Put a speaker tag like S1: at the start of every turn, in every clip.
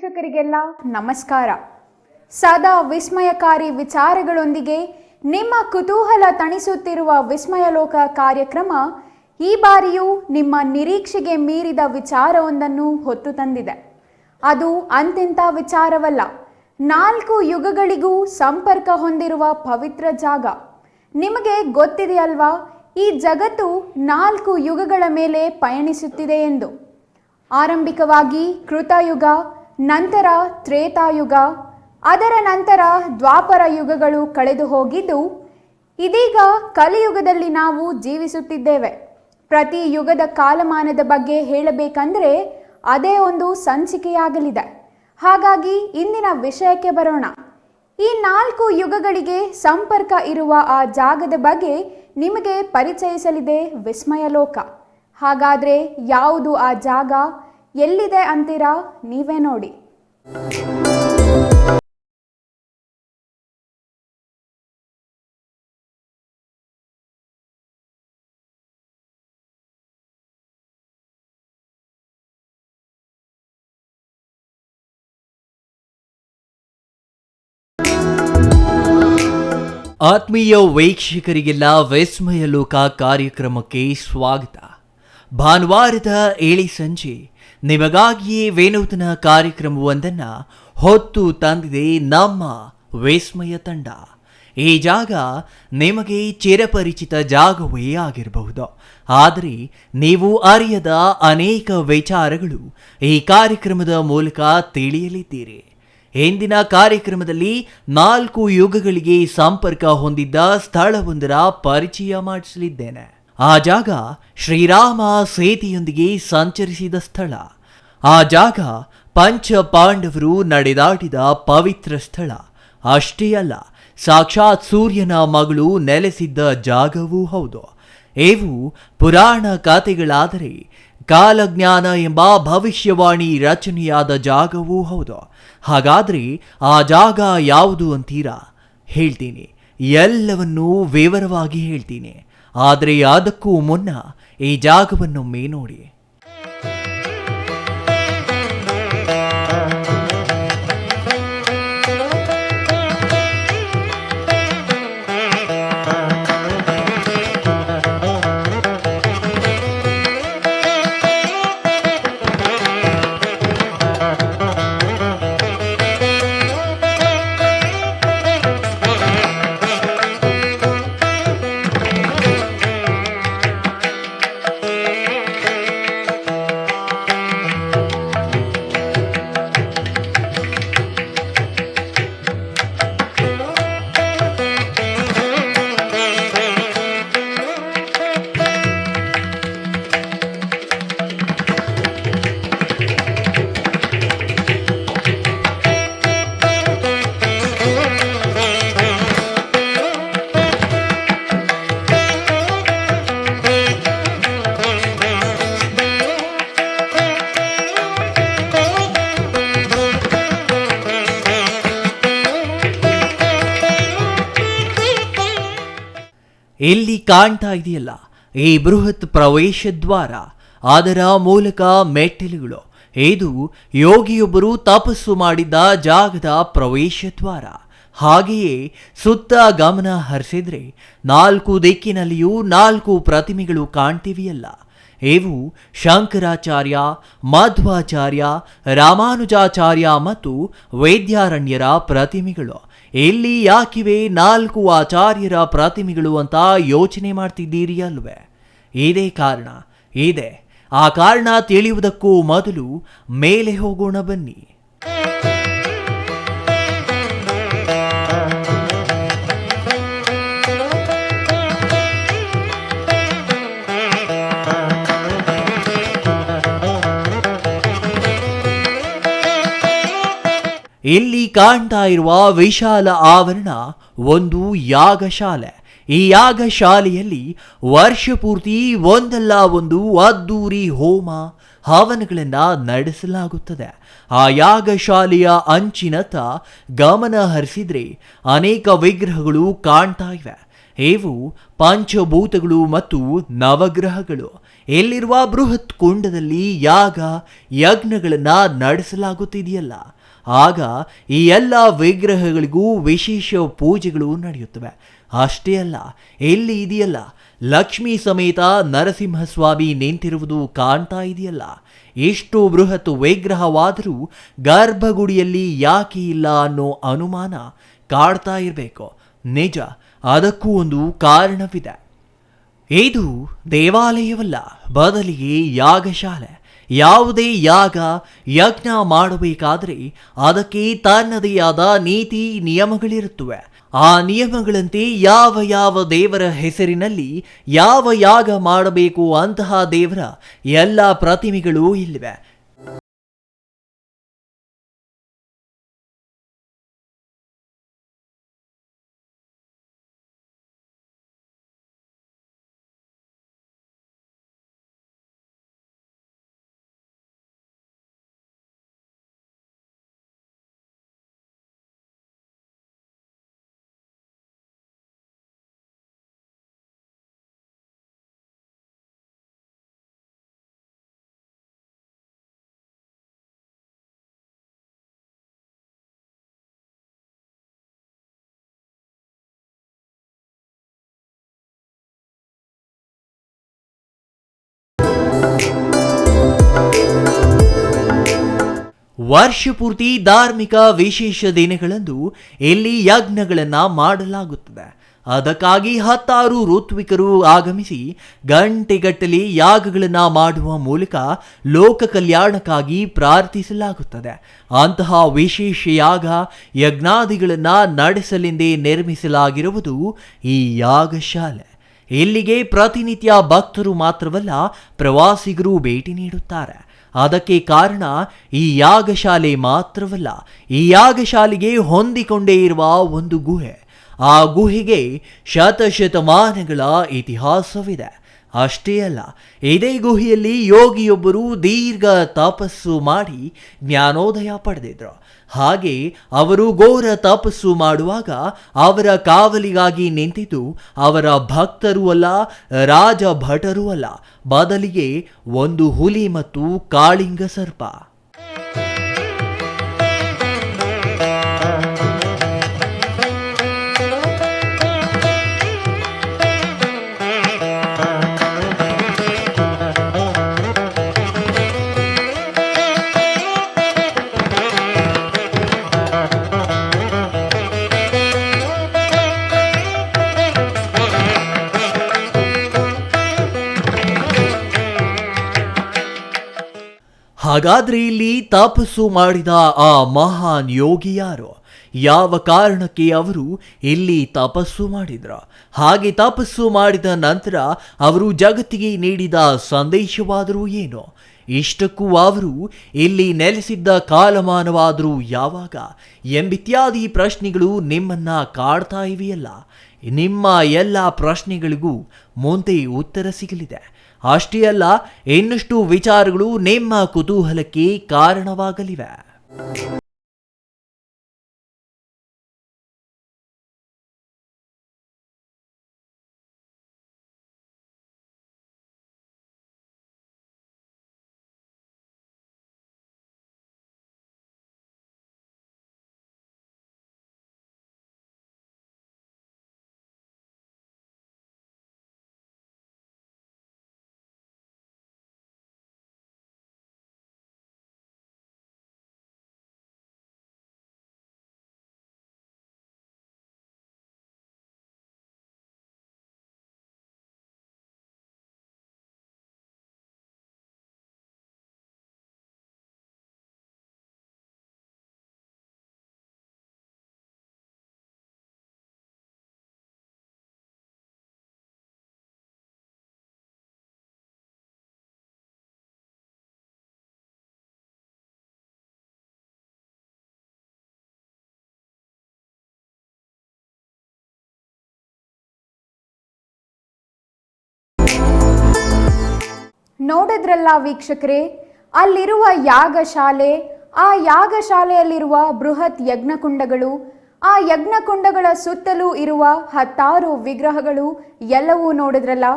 S1: ವೀಕ್ಷಕರಿಗೆಲ್ಲ ನಮಸ್ಕಾರ. ಸದಾ ವಿಸ್ಮಯಕಾರಿ ವಿಚಾರಗಳೊಂದಿಗೆ ನಿಮ್ಮ ಕುತೂಹಲ ತಣಿಸುತ್ತಿರುವ ವಿಸ್ಮಯ ಲೋಕ ಕಾರ್ಯಕ್ರಮ ಈ ಬಾರಿಯೂ ನಿಮ್ಮ ನಿರೀಕ್ಷೆಗೆ ಮೀರಿದ ವಿಚಾರವೊಂದನ್ನು ಹೊತ್ತು ತಂದಿದೆ. ಅದು ಅಂತಿಂತ ವಿಚಾರವಲ್ಲ, 4 ಯುಗಗಳಿಗೂ ಸಂಪರ್ಕ ಹೊಂದಿರುವ ಪವಿತ್ರ ಜಾಗ. ನಿಮಗೆ ಗೊತ್ತಿದೆಯಲ್ವಾ, ಈ ಜಗತ್ತು 4 ಯುಗಗಳ ಮೇಲೆ ಪಯಣಿಸುತ್ತಿದೆ ಎಂದು. ಆರಂಭಿಕವಾಗಿ ಕೃತಯುಗ, ನಂತರ ತ್ರೇತಾಯುಗ, ಅದರ ನಂತರ ದ್ವಾಪರ ಯುಗಗಳು ಕಳೆದು ಹೋಗಿದ್ದು, ಇದೀಗ ಕಲಿಯುಗದಲ್ಲಿ ನಾವು ಜೀವಿಸುತ್ತಿದ್ದೇವೆ. ಪ್ರತಿ ಯುಗದ ಕಾಲಮಾನದ ಬಗ್ಗೆ ಹೇಳಬೇಕಂದ್ರೆ ಅದೇ ಒಂದು ಸಂಚಿಕೆಯಾಗಲಿದೆ. ಹಾಗಾಗಿ ಇಂದಿನ ವಿಷಯಕ್ಕೆ ಬರೋಣ. ಈ 4 ಯುಗಗಳಿಗೆ ಸಂಪರ್ಕ ಇರುವ ಆ ಜಾಗದ ಬಗ್ಗೆ ನಿಮಗೆ ಪರಿಚಯಿಸಲಿದೆ ವಿಸ್ಮಯ ಲೋಕ. ಹಾಗಾದರೆ ಯಾವುದು ಆ ಜಾಗ, ಎಲ್ಲಿದೆ ಅಂತೀರಾ? ನೀವೇ ನೋಡಿ.
S2: ಆತ್ಮೀಯ ವೀಕ್ಷಕರಿಗೆಲ್ಲ ವಿಸ್ಮಯ ಲೋಕ ಕಾರ್ಯಕ್ರಮಕ್ಕೆ ಸ್ವಾಗತ. ಭಾನುವಾರದ ಏಳಿ ಸಂಜೆ ನಿಮಗಾಗಿಯೇ ವಿನೂತನ ಕಾರ್ಯಕ್ರಮವೊಂದನ್ನು ಹೊತ್ತು ತಂದಿದೆ ನಮ್ಮ ವಿಸ್ಮಯ ತಂಡ. ಈ ಜಾಗ ನಿಮಗೆ ಚಿರಪರಿಚಿತ ಜಾಗವೇ ಆಗಿರಬಹುದು, ಆದರೆ ನೀವು ಅರಿಯದ ಅನೇಕ ವಿಚಾರಗಳು ಈ ಕಾರ್ಯಕ್ರಮದ ಮೂಲಕ ತಿಳಿಯಲಿದ್ದೀರಿ. ಇಂದಿನ ಕಾರ್ಯಕ್ರಮದಲ್ಲಿ 4 ಯುಗಗಳಿಗೆ ಸಂಪರ್ಕ ಹೊಂದಿದ್ದ ಸ್ಥಳವೊಂದರ ಪರಿಚಯ ಮಾಡಿಸಲಿದ್ದೇನೆ. ಆ ಜಾಗ ಶ್ರೀರಾಮ ಸೀತೆಯೊಂದಿಗೆ ಸಂಚರಿಸಿದ ಸ್ಥಳ. ಆ ಜಾಗ ಪಂಚ ಪಾಂಡವರು ನಡೆದಾಡಿದ ಪವಿತ್ರ ಸ್ಥಳ. ಅಷ್ಟೇ ಅಲ್ಲ, ಸಾಕ್ಷಾತ್ ಸೂರ್ಯನ ಮಗಳು ನೆಲೆಸಿದ್ದ ಜಾಗವೂ ಹೌದು. ಇವು ಪುರಾಣ ಕಥೆಗಳಾದರೆ ಕಾಲಜ್ಞಾನ ಎಂಬ ಭವಿಷ್ಯವಾಣಿ ರಚನೆಯಾದ ಜಾಗವೂ ಹೌದು. ಹಾಗಾದರೆ ಆ ಜಾಗ ಯಾವುದು ಅಂತೀರಾ? ಹೇಳ್ತೀನಿ, ಎಲ್ಲವನ್ನೂ ವಿವರವಾಗಿ ಹೇಳ್ತೀನಿ. ಆದರೆ ಅದಕ್ಕೂ ಮುನ್ನ ಈ ಜಾಗವನ್ನೊಮ್ಮೆ ನೋಡಿ. ಇಲ್ಲಿ ಕಾಣ್ತಾ ಇದೆಯಲ್ಲ, ಈ ಬೃಹತ್ ಪ್ರವೇಶ ದ್ವಾರ, ಅದರ ಮೂಲಕ ಮೆಟ್ಟಿಲುಗಳು. ಇದು ಯೋಗಿಯೊಬ್ಬರು ತಪಸ್ಸು ಮಾಡಿದ್ದ ಜಾಗದ ಪ್ರವೇಶ ದ್ವಾರ. ಹಾಗೆಯೇ ಸುತ್ತ ಗಮನ ಹರಿಸಿದ್ರೆ 4 ದಿಕ್ಕಿನಲ್ಲಿಯೂ 4 ಪ್ರತಿಮೆಗಳು ಕಾಣ್ತಿವೆಯಲ್ಲ, ಇವು ಶಂಕರಾಚಾರ್ಯ, ಮಧ್ವಾಚಾರ್ಯ, ರಾಮಾನುಜಾಚಾರ್ಯ ಮತ್ತು ವೇದ್ಯಾರಣ್ಯರ ಪ್ರತಿಮೆಗಳು. ಇಲ್ಲಿ ಯಾಕಿವೆ 4 ಆಚಾರ್ಯರ ಪ್ರತಿಮೆಗಳು ಅಂತ ಯೋಚನೆ ಮಾಡ್ತಿದ್ದೀರಿ ಅಲ್ವೇ? ಇದೇ ಕಾರಣ ಇದೆ. ಆ ಕಾರಣ ತಿಳಿಯುವುದಕ್ಕೂ ಮೊದಲು ಮೇಲೆ ಹೋಗೋಣ ಬನ್ನಿ. ಇಲ್ಲಿ ಕಾಣ್ತಾ ಇರುವ ವಿಶಾಲ ಆವರಣ ಒಂದು ಯಾಗಶಾಲೆ. ಈ ಯಾಗಶಾಲೆಯಲ್ಲಿ ವರ್ಷ ಪೂರ್ತಿ ಒಂದಲ್ಲ ಒಂದು ಅದ್ದೂರಿ ಹೋಮ ಹವನಗಳನ್ನು ನಡೆಸಲಾಗುತ್ತದೆ. ಆ ಯಾಗಶಾಲೆಯ ಅಂಚಿನತ್ತ ಗಮನ ಹರಿಸಿದ್ರೆ ಅನೇಕ ವಿಗ್ರಹಗಳು ಕಾಣ್ತಾ ಇವೆ. ಇವು ಪಂಚಭೂತಗಳು ಮತ್ತು ನವಗ್ರಹಗಳು. ಇಲ್ಲಿರುವ ಬೃಹತ್ ಕುಂಡದಲ್ಲಿ ಯಾಗ ಯಜ್ಞಗಳನ್ನ ನಡೆಸಲಾಗುತ್ತಿದೆಯಲ್ಲ, ಆಗ ಈ ಎಲ್ಲ ವಿಗ್ರಹಗಳಿಗೂ ವಿಶೇಷ ಪೂಜೆಗಳು ನಡೆಯುತ್ತವೆ. ಅಷ್ಟೇ ಅಲ್ಲ, ಇಲ್ಲಿ ಇದೆಯಲ್ಲ ಲಕ್ಷ್ಮೀ ಸಮೇತ ನರಸಿಂಹಸ್ವಾಮಿ ನಿಂತಿರುವುದು ಕಾಣ್ತಾ ಇದೆಯಲ್ಲ, ಎಷ್ಟು ಬೃಹತ್ ವಿಗ್ರಹವಾದರೂ ಗರ್ಭಗುಡಿಯಲ್ಲಿ ಯಾಕೆ ಇಲ್ಲ ಅನ್ನೋ ಅನುಮಾನ ಕಾಡ್ತಾ ಇರಬೇಕು. ನಿಜ, ಅದಕ್ಕೂ ಒಂದು ಕಾರಣವಿದೆ. ಇದು ದೇವಾಲಯವಲ್ಲ, ಬದಲಿಗೆ ಯಾಗಶಾಲೆ. ಯಾವುದೇ ಯಾಗ ಯಜ್ಞ ಮಾಡಬೇಕಾದರೆ ಅದಕ್ಕೆ ತನ್ನದೇ ಆದ ನೀತಿ ನಿಯಮಗಳಿರುತ್ತವೆ. ಆ ನಿಯಮಗಳಂತೆ ಯಾವ ಯಾವ ದೇವರ ಹೆಸರಿನಲ್ಲಿ ಯಾವ ಯಾಗ ಮಾಡಬೇಕು ಅಂತಹ ದೇವರ ಎಲ್ಲ ಪ್ರತಿಮೆಗಳು ಇಲ್ಲಿವೆ. ವರ್ಷ ಪೂರ್ತಿ ಧಾರ್ಮಿಕ ವಿಶೇಷ ದಿನಗಳಂದು ಇಲ್ಲಿ ಯಜ್ಞಗಳನ್ನು ಮಾಡಲಾಗುತ್ತದೆ. ಅದಕ್ಕಾಗಿ 10 ಋತ್ವಿಕರು ಆಗಮಿಸಿ ಗಂಟೆಗಟ್ಟಲೆ ಯಾಗಗಳನ್ನು ಮಾಡುವ ಮೂಲಕ ಲೋಕ ಕಲ್ಯಾಣಕ್ಕಾಗಿ ಪ್ರಾರ್ಥಿಸಲಾಗುತ್ತದೆ. ಅಂತಹ ವಿಶೇಷ ಯಾಗ ಯಜ್ಞಾದಿಗಳನ್ನು ನಡೆಸಲೆಂದೇ ನಿರ್ಮಿಸಲಾಗಿರುವುದು ಈ ಯಾಗಶಾಲೆ. ಇಲ್ಲಿಗೆ ಪ್ರತಿನಿತ್ಯ ಭಕ್ತರು ಮಾತ್ರವಲ್ಲ, ಪ್ರವಾಸಿಗರು ಭೇಟಿ ನೀಡುತ್ತಾರೆ. ಅದಕ್ಕೆ ಕಾರಣ ಈ ಯಾಗಶಾಲೆ ಮಾತ್ರವಲ್ಲ, ಈ ಯಾಗಶಾಲೆಗೆ ಹೊಂದಿಕೊಂಡೇ ಇರುವ ಒಂದು ಗುಹೆ. ಆ ಗುಹೆಗೆ ಶತಶತಮಾನಗಳ ಇತಿಹಾಸವಿದೆ. ಅಷ್ಟೇ ಅಲ್ಲ, ಇದೇ ಗುಹೆಯಲ್ಲಿ ಯೋಗಿಯೊಬ್ಬರು ದೀರ್ಘ ತಪಸ್ಸು ಮಾಡಿ ಜ್ಞಾನೋದಯ ಪಡೆದಿದ್ರು. ಹಾಗೆ ಅವರು ಘೋರ ತಪಸ್ಸು ಮಾಡುವಾಗ ಅವರ ಕಾವಲಿಗಾಗಿ ನಿಂತಿದ್ದು ಅವರ ಭಕ್ತರೂ ಅಲ್ಲ, ರಾಜ ಭಟರೂ ಅಲ್ಲ, ಬದಲಿಗೆ ಒಂದು ಹುಲಿ ಮತ್ತು ಕಾಳಿಂಗ ಸರ್ಪ. ಹಾಗಾದ್ರೆ ಇಲ್ಲಿ ತಪಸ್ಸು ಮಾಡಿದ ಆ ಮಹಾನ್ ಯೋಗಿ ಯಾರು? ಯಾವ ಕಾರಣಕ್ಕೆ ಅವರು ಇಲ್ಲಿ ತಪಸ್ಸು ಮಾಡಿದ್ರು? ಹಾಗೆ ತಪಸ್ಸು ಮಾಡಿದ ನಂತರ ಅವರು ಜಗತ್ತಿಗೆ ನೀಡಿದ ಸಂದೇಶವಾದರೂ ಏನು? ಇಷ್ಟಕ್ಕೂ ಅವರು ಇಲ್ಲಿ ನೆಲೆಸಿದ್ದ ಕಾಲಮಾನವಾದರೂ ಯಾವಾಗ ಎಂಬಿತ್ಯಾದಿ ಪ್ರಶ್ನೆಗಳು ನಿಮ್ಮನ್ನ ಕಾಡ್ತಾ ಇವೆಯಲ್ಲ. ನಿಮ್ಮ ಎಲ್ಲ ಪ್ರಶ್ನೆಗಳಿಗೂ ಮುಂದೆ ಉತ್ತರ ಸಿಗಲಿದೆ. ಅಷ್ಟೇ ಅಲ್ಲ, ಇನ್ನಷ್ಟು ವಿಚಾರಗಳು ನಿಮ್ಮ ಕುತೂಹಲಕ್ಕೆ ಕಾರಣವಾಗಲಿವೆ.
S1: ನೋಡಿದ್ರಲ್ಲ ವೀಕ್ಷಕರೇ, ಅಲ್ಲಿರುವ ಯಾಗಶಾಲೆ, ಆ ಯಾಗಶಾಲೆಯಲ್ಲಿರುವ ಬೃಹತ್ ಯಜ್ಞಕುಂಡಗಳು, ಆ ಯಜ್ಞಕುಂಡಗಳ ಸುತ್ತಲೂ ಇರುವ 10 ವಿಗ್ರಹಗಳು ಎಲ್ಲವೂ ನೋಡಿದ್ರಲ್ಲ.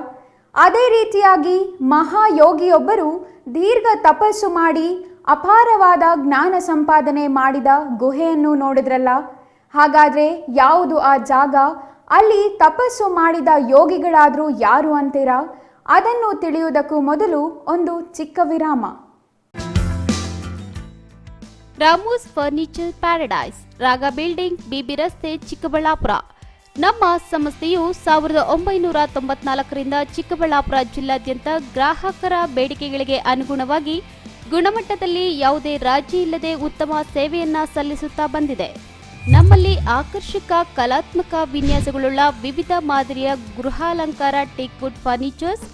S1: ಅದೇ ರೀತಿಯಾಗಿ ಮಹಾಯೋಗಿಯೊಬ್ಬರು ದೀರ್ಘ ತಪಸ್ಸು ಮಾಡಿ ಅಪಾರವಾದ ಜ್ಞಾನ ಸಂಪಾದನೆ ಮಾಡಿದ ಗುಹೆಯನ್ನು ನೋಡಿದ್ರಲ್ಲ. ಹಾಗಾದ್ರೆ ಯಾವುದು ಆ ಜಾಗ? ಅಲ್ಲಿ ತಪಸ್ಸು ಮಾಡಿದ ಯೋಗಿಗಳಾದರೂ ಯಾರು ಅಂತೀರಾ? ಅದನ್ನು ತಿಳಿಯುವುದಕ್ಕೂ ಮೊದಲು ಒಂದು ಚಿಕ್ಕ ವಿರಾಮ.
S3: ರಾಮೂಸ್ ಫರ್ನಿಚರ್ ಪ್ಯಾರಡೈಸ್, ರಾಗ ಬಿಲ್ಡಿಂಗ್, ಬಿಬಿ ರಸ್ತೆ, ಚಿಕ್ಕಬಳ್ಳಾಪುರ. ನಮ್ಮ ಸಂಸ್ಥೆಯು 1994ರಿಂದ ಚಿಕ್ಕಬಳ್ಳಾಪುರ ಜಿಲ್ಲಾದ್ಯಂತ ಗ್ರಾಹಕರ ಬೇಡಿಕೆಗಳಿಗೆ ಅನುಗುಣವಾಗಿ ಗುಣಮಟ್ಟದಲ್ಲಿ ಯಾವುದೇ ರಾಜಿ ಇಲ್ಲದೆ ಉತ್ತಮ ಸೇವೆಯನ್ನ ಸಲ್ಲಿಸುತ್ತಾ ಬಂದಿದೆ. ನಮ್ಮಲ್ಲಿ ಆಕರ್ಷಕ ಕಲಾತ್ಮಕ ವಿನ್ಯಾಸಗಳುಳ್ಳ ವಿವಿಧ ಮಾದರಿಯ ಗೃಹಾಲಂಕಾರ teak wood furnitures,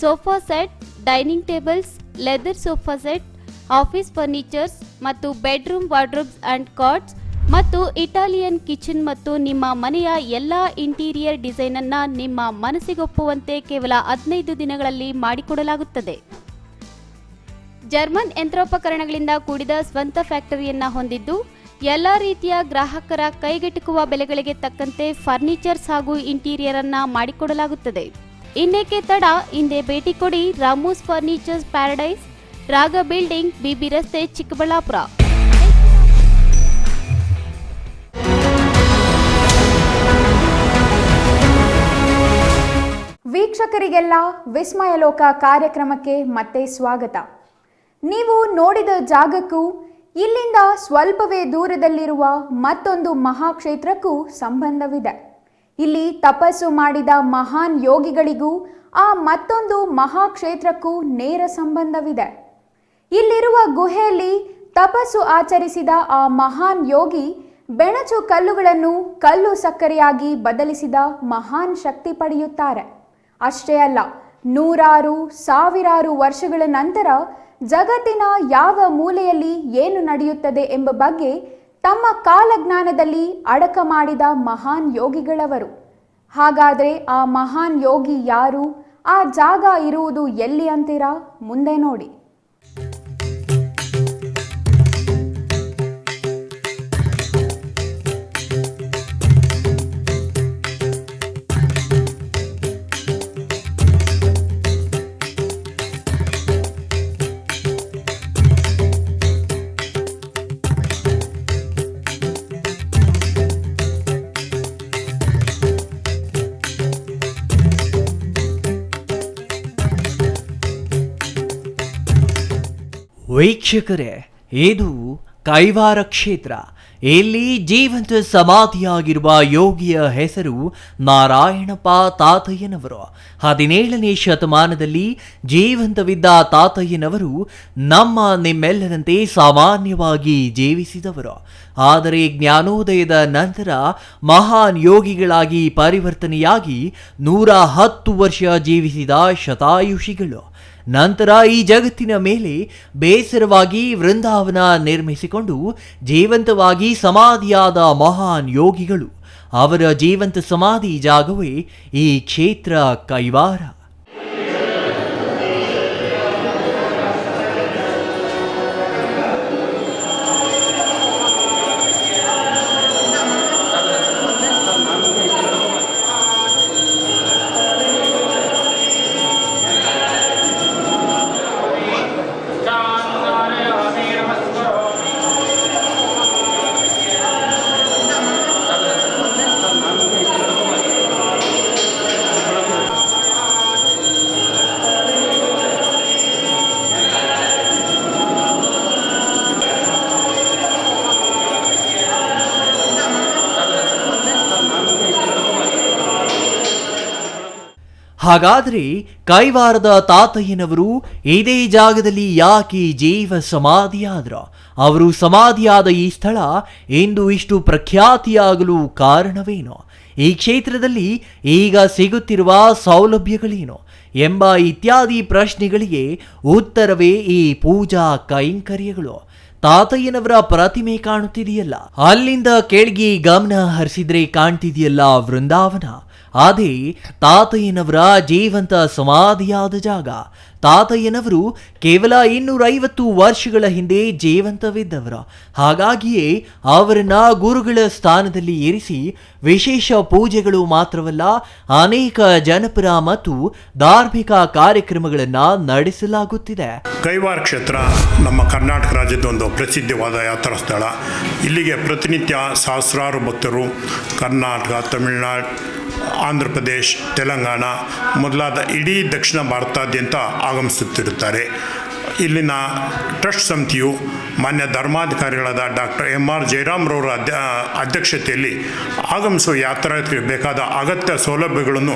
S3: sofa set, dining tables, leather sofa set, office furnitures ಮತ್ತು ಬೆಡ್ರೂಮ್ ವಾರ್ಡ್ರೋಬ್ಸ್ ಅಂಡ್ ಕಾಟ್ಸ್ ಮತ್ತು ಇಟಾಲಿಯನ್ ಕಿಚನ್ ಮತ್ತು ನಿಮ್ಮ ಮನೆಯ ಎಲ್ಲಾ ಇಂಟೀರಿಯರ್ ಡಿಸೈನ್ ಅನ್ನ ನಿಮ್ಮ ಮನಸ್ಸಿಗೊಪ್ಪುವಂತೆ ಕೇವಲ 15 ದಿನಗಳಲ್ಲಿ ಮಾಡಿಕೊಡಲಾಗುತ್ತದೆ. ಜರ್ಮನ್ ಯಂತ್ರೋಪಕರಣಗಳಿಂದ ಕೂಡಿದ ಸ್ವಂತ ಫ್ಯಾಕ್ಟರಿಯನ್ನ ಹೊಂದಿದ್ದು ಎಲ್ಲ ರೀತಿಯ ಗ್ರಾಹಕರ ಕೈಗೆಟುಕುವ ಬೆಲೆಗಳಿಗೆ ತಕ್ಕಂತೆ ಫರ್ನಿಚರ್ಸ್ ಹಾಗೂ ಇಂಟೀರಿಯರ್ ಅನ್ನ ಮಾಡಿಕೊಡಲಾಗುತ್ತದೆ. ಇನ್ನೇಕೆ ತಡ, ಹಿಂದೆ ಭೇಟಿ ಕೊಡಿ. ರಾಮೂಸ್ ಫರ್ನಿಚರ್ಸ್ ಪ್ಯಾರಡೈಸ್, ರಾಗ ಬಿಲ್ಡಿಂಗ್, ಬಿಬಿ ರಸ್ತೆ, ಚಿಕ್ಕಬಳ್ಳಾಪುರ.
S1: ವೀಕ್ಷಕರಿಗೆಲ್ಲ ವಿಸ್ಮಯ ಲೋಕ ಕಾರ್ಯಕ್ರಮಕ್ಕೆ ಮತ್ತೆ ಸ್ವಾಗತ. ನೀವು ನೋಡಿದ ಜಾಗಕ್ಕೂ ಇಲ್ಲಿಂದ ಸ್ವಲ್ಪವೇ ದೂರದಲ್ಲಿರುವ ಮತ್ತೊಂದು ಮಹಾಕ್ಷೇತ್ರಕ್ಕೂ ಸಂಬಂಧವಿದೆ. ಇಲ್ಲಿ ತಪಸ್ಸು ಮಾಡಿದ ಮಹಾನ್ ಯೋಗಿಗಳಿಗೂ ಆ ಮತ್ತೊಂದು ಮಹಾಕ್ಷೇತ್ರಕ್ಕೂ ನೇರ ಸಂಬಂಧವಿದೆ. ಇಲ್ಲಿರುವ ಗುಹೆಯಲ್ಲಿ ತಪಸ್ಸು ಆಚರಿಸಿದ ಆ ಮಹಾನ್ ಯೋಗಿ ಬೆಣಚು ಕಲ್ಲುಗಳನ್ನು ಕಲ್ಲು ಸಕ್ಕರೆಯಾಗಿ ಬದಲಿಸಿದ ಮಹಾನ್ ಶಕ್ತಿ ಪಡೆಯುತ್ತಾರೆ. ಅಷ್ಟೇ ಅಲ್ಲ, ನೂರಾರು ಸಾವಿರಾರು ವರ್ಷಗಳ ನಂತರ ಜಗತ್ತಿನ ಯಾವ ಮೂಲೆಯಲ್ಲಿ ಏನು ನಡೆಯುತ್ತದೆ ಎಂಬ ಬಗ್ಗೆ ತಮ್ಮ ಕಾಲಜ್ಞಾನದಲ್ಲಿ ಅಡಕ ಮಾಡಿದ ಮಹಾನ್ ಯೋಗಿಗಳವರು. ಹಾಗಾದರೆ ಆ ಮಹಾನ್ ಯೋಗಿ ಯಾರು? ಆ ಜಾಗ ಇರುವುದು ಎಲ್ಲಿ ಅಂತೀರಾ? ಮುಂದೆ ನೋಡಿ.
S2: ವೀಕ್ಷಕರೇ, ಇದು ಕೈವಾರ ಕ್ಷೇತ್ರ. ಇಲ್ಲಿ ಜೀವಂತ ಸಮಾಧಿಯಾಗಿರುವ ಯೋಗಿಯ ಹೆಸರು ನಾರಾಯಣಪ್ಪ ತಾತಯ್ಯನವರು. 17ನೇ ಶತಮಾನದಲ್ಲಿ ಜೀವಂತವಿದ್ದ ತಾತಯ್ಯನವರು ನಿಮ್ಮೆಲ್ಲರಂತೆ ಸಾಮಾನ್ಯವಾಗಿ ಜೀವಿಸಿದವರು. ಆದರೆ ಜ್ಞಾನೋದಯದ ನಂತರ ಮಹಾನ್ ಯೋಗಿಗಳಾಗಿ ಪರಿವರ್ತನೆಯಾಗಿ 110 ವರ್ಷ ಜೀವಿಸಿದ ಶತಾಯುಷಿಗಳು. ನಂತರ ಈ ಜಗತ್ತಿನ ಮೇಲೆ ಬೇಸರವಾಗಿ ವೃಂದಾವನ ನಿರ್ಮಿಸಿಕೊಂಡು ಜೀವಂತವಾಗಿ ಸಮಾಧಿಯಾದ ಮಹಾನ್ ಯೋಗಿಗಳು. ಅವರ ಜೀವಂತ ಸಮಾಧಿ ಜಾಗವೇ ಈ ಕ್ಷೇತ್ರ ಕೈವಾರ. ಹಾಗಾದರೆ ಕೈವಾರದ ತಾತಯ್ಯನವರು ಇದೇ ಜಾಗದಲ್ಲಿ ಯಾಕೆ ಜೀವ ಸಮಾಧಿಯಾದರು? ಅವರು ಸಮಾಧಿಯಾದ ಈ ಸ್ಥಳ ಇಂದು ಇಷ್ಟು ಪ್ರಖ್ಯಾತಿಯಾಗಲು ಕಾರಣವೇನು? ಈ ಕ್ಷೇತ್ರದಲ್ಲಿ ಈಗ ಸಿಗುತ್ತಿರುವ ಸೌಲಭ್ಯಗಳೇನು ಎಂಬ ಇತ್ಯಾದಿ ಪ್ರಶ್ನೆಗಳಿಗೆ ಉತ್ತರವೇ ಈ ಪೂಜಾ ಕೈಂಕರ್ಯಗಳು. ತಾತಯ್ಯನವರ ಪ್ರತಿಮೆ ಕಾಣುತ್ತಿದೆಯಲ್ಲ, ಅಲ್ಲಿಂದ ಕೆಳಗೆ ಗಮನ ಹರಿಸಿದ್ರೆ ಕಾಣ್ತಿದೆಯಲ್ಲ ವೃಂದಾವನ. ಅದೇ ತಾತಯ್ಯನವರ ಜೀವಂತ ಸಮಾಧಿಯಾದ ಜಾಗ. ತಾತಯ್ಯನವರು ಕೇವಲ 250 ವರ್ಷಗಳ ಹಿಂದೆ ಜೀವಂತವಿದ್ದವರು. ಹಾಗಾಗಿಯೇ ಅವರನ್ನ ಗುರುಗಳ ಸ್ಥಾನದಲ್ಲಿ ಇರಿಸಿ ವಿಶೇಷ ಪೂಜೆಗಳು ಮಾತ್ರವಲ್ಲ, ಅನೇಕ ಜನಪರ ಮತ್ತು ಧಾರ್ಮಿಕ ಕಾರ್ಯಕ್ರಮಗಳನ್ನು ನಡೆಸಲಾಗುತ್ತಿದೆ.
S4: ಕೈವಾರ ಕ್ಷೇತ್ರ ನಮ್ಮ ಕರ್ನಾಟಕ ರಾಜ್ಯದ ಒಂದು ಪ್ರಸಿದ್ಧವಾದ ಯಾತ್ರಾ ಸ್ಥಳ. ಇಲ್ಲಿಗೆ ಪ್ರತಿನಿತ್ಯ ಸಹಸ್ರಾರು ಭಕ್ತರು ಕರ್ನಾಟಕ, ತಮಿಳುನಾಡು, ಆಂಧ್ರ ಪ್ರದೇಶ್, ತೆಲಂಗಾಣ ಮೊದಲಾದ ಇಡೀ ದಕ್ಷಿಣ ಭಾರತಾದ್ಯಂತ ಆಗಮಿಸುತ್ತಿರುತ್ತಾರೆ. ಇಲ್ಲಿನ ಟ್ರಸ್ಟ್ ಸಮಿತಿಯು ಮಾನ್ಯ ಧರ್ಮಾಧಿಕಾರಿಗಳಾದ ಡಾಕ್ಟರ್ MR ಜಯರಾಮ್ರವರ ಅಧ್ಯಕ್ಷತೆಯಲ್ಲಿ ಆಗಮಿಸುವ ಯಾತ್ರಾರ್ಥಿಗಳಿಗೆ ಬೇಕಾದ ಅಗತ್ಯ ಸೌಲಭ್ಯಗಳನ್ನು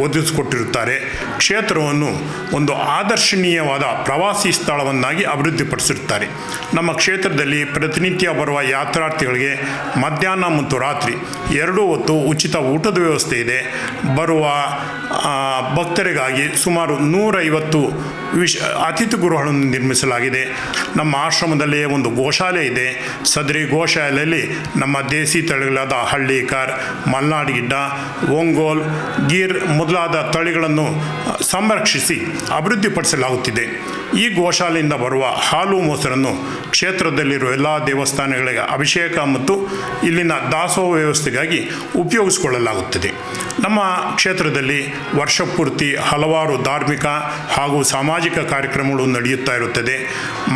S4: ಒದಗಿಸಿಕೊಟ್ಟಿರುತ್ತಾರೆ. ಕ್ಷೇತ್ರವನ್ನು ಒಂದು ಆದರ್ಶನೀಯವಾದ ಪ್ರವಾಸಿ ಸ್ಥಳವನ್ನಾಗಿ ಅಭಿವೃದ್ಧಿಪಡಿಸಿರುತ್ತಾರೆ. ನಮ್ಮ ಕ್ಷೇತ್ರದಲ್ಲಿ ಪ್ರತಿನಿತ್ಯ ಬರುವ ಯಾತ್ರಾರ್ಥಿಗಳಿಗೆ ಮಧ್ಯಾಹ್ನ ಮತ್ತು ರಾತ್ರಿ 2 ಹೊತ್ತು ಉಚಿತ ಊಟದ ವ್ಯವಸ್ಥೆ ಇದೆ. ಬರುವ ಭಕ್ತರಿಗಾಗಿ ಸುಮಾರು 150 ಅತಿಥಿ ಗೃಹಗಳನ್ನು ನಿರ್ಮಿಸಲಾಗಿದೆ. ನಮ್ಮ ಆಶ್ರಮದಲ್ಲಿ ಒಂದು ಗೋಶಾಲೆ ಇದೆ. ಸದರಿ ಗೋಶಾಲೆಯಲ್ಲಿ ನಮ್ಮ ದೇಸಿ ತಳಿಗಳಾದ ಹಳ್ಳಿಕಾರ್, ಮಲ್ನಾಡ್ ಗಿಡ್ಡ, ಒಂಗೋಲ್, ಗೀರ್ ಮೊದಲಾದ ತಳಿಗಳನ್ನು ಸಂರಕ್ಷಿಸಿ ಅಭಿವೃದ್ಧಿಪಡಿಸಲಾಗುತ್ತಿದೆ. ಈ ಗೋಶಾಲೆಯಿಂದ ಬರುವ ಹಾಲು ಮೊಸರನ್ನು ಕ್ಷೇತ್ರದಲ್ಲಿರುವ ಎಲ್ಲ ದೇವಸ್ಥಾನಗಳಿಗೆ ಅಭಿಷೇಕ ಮತ್ತು ಇಲ್ಲಿನ ದಾಸೋಹ ವ್ಯವಸ್ಥೆಗಾಗಿ ಉಪಯೋಗಿಸಿಕೊಳ್ಳಲಾಗುತ್ತದೆ. ನಮ್ಮ ಕ್ಷೇತ್ರದಲ್ಲಿ ವರ್ಷಪೂರ್ತಿ ಹಲವಾರು ಧಾರ್ಮಿಕ ಹಾಗೂ ಸಾಮಾಜಿಕ ಕಾರ್ಯಕ್ರಮಗಳು ನಡೆಯುತ್ತಾ ಇರುತ್ತದೆ.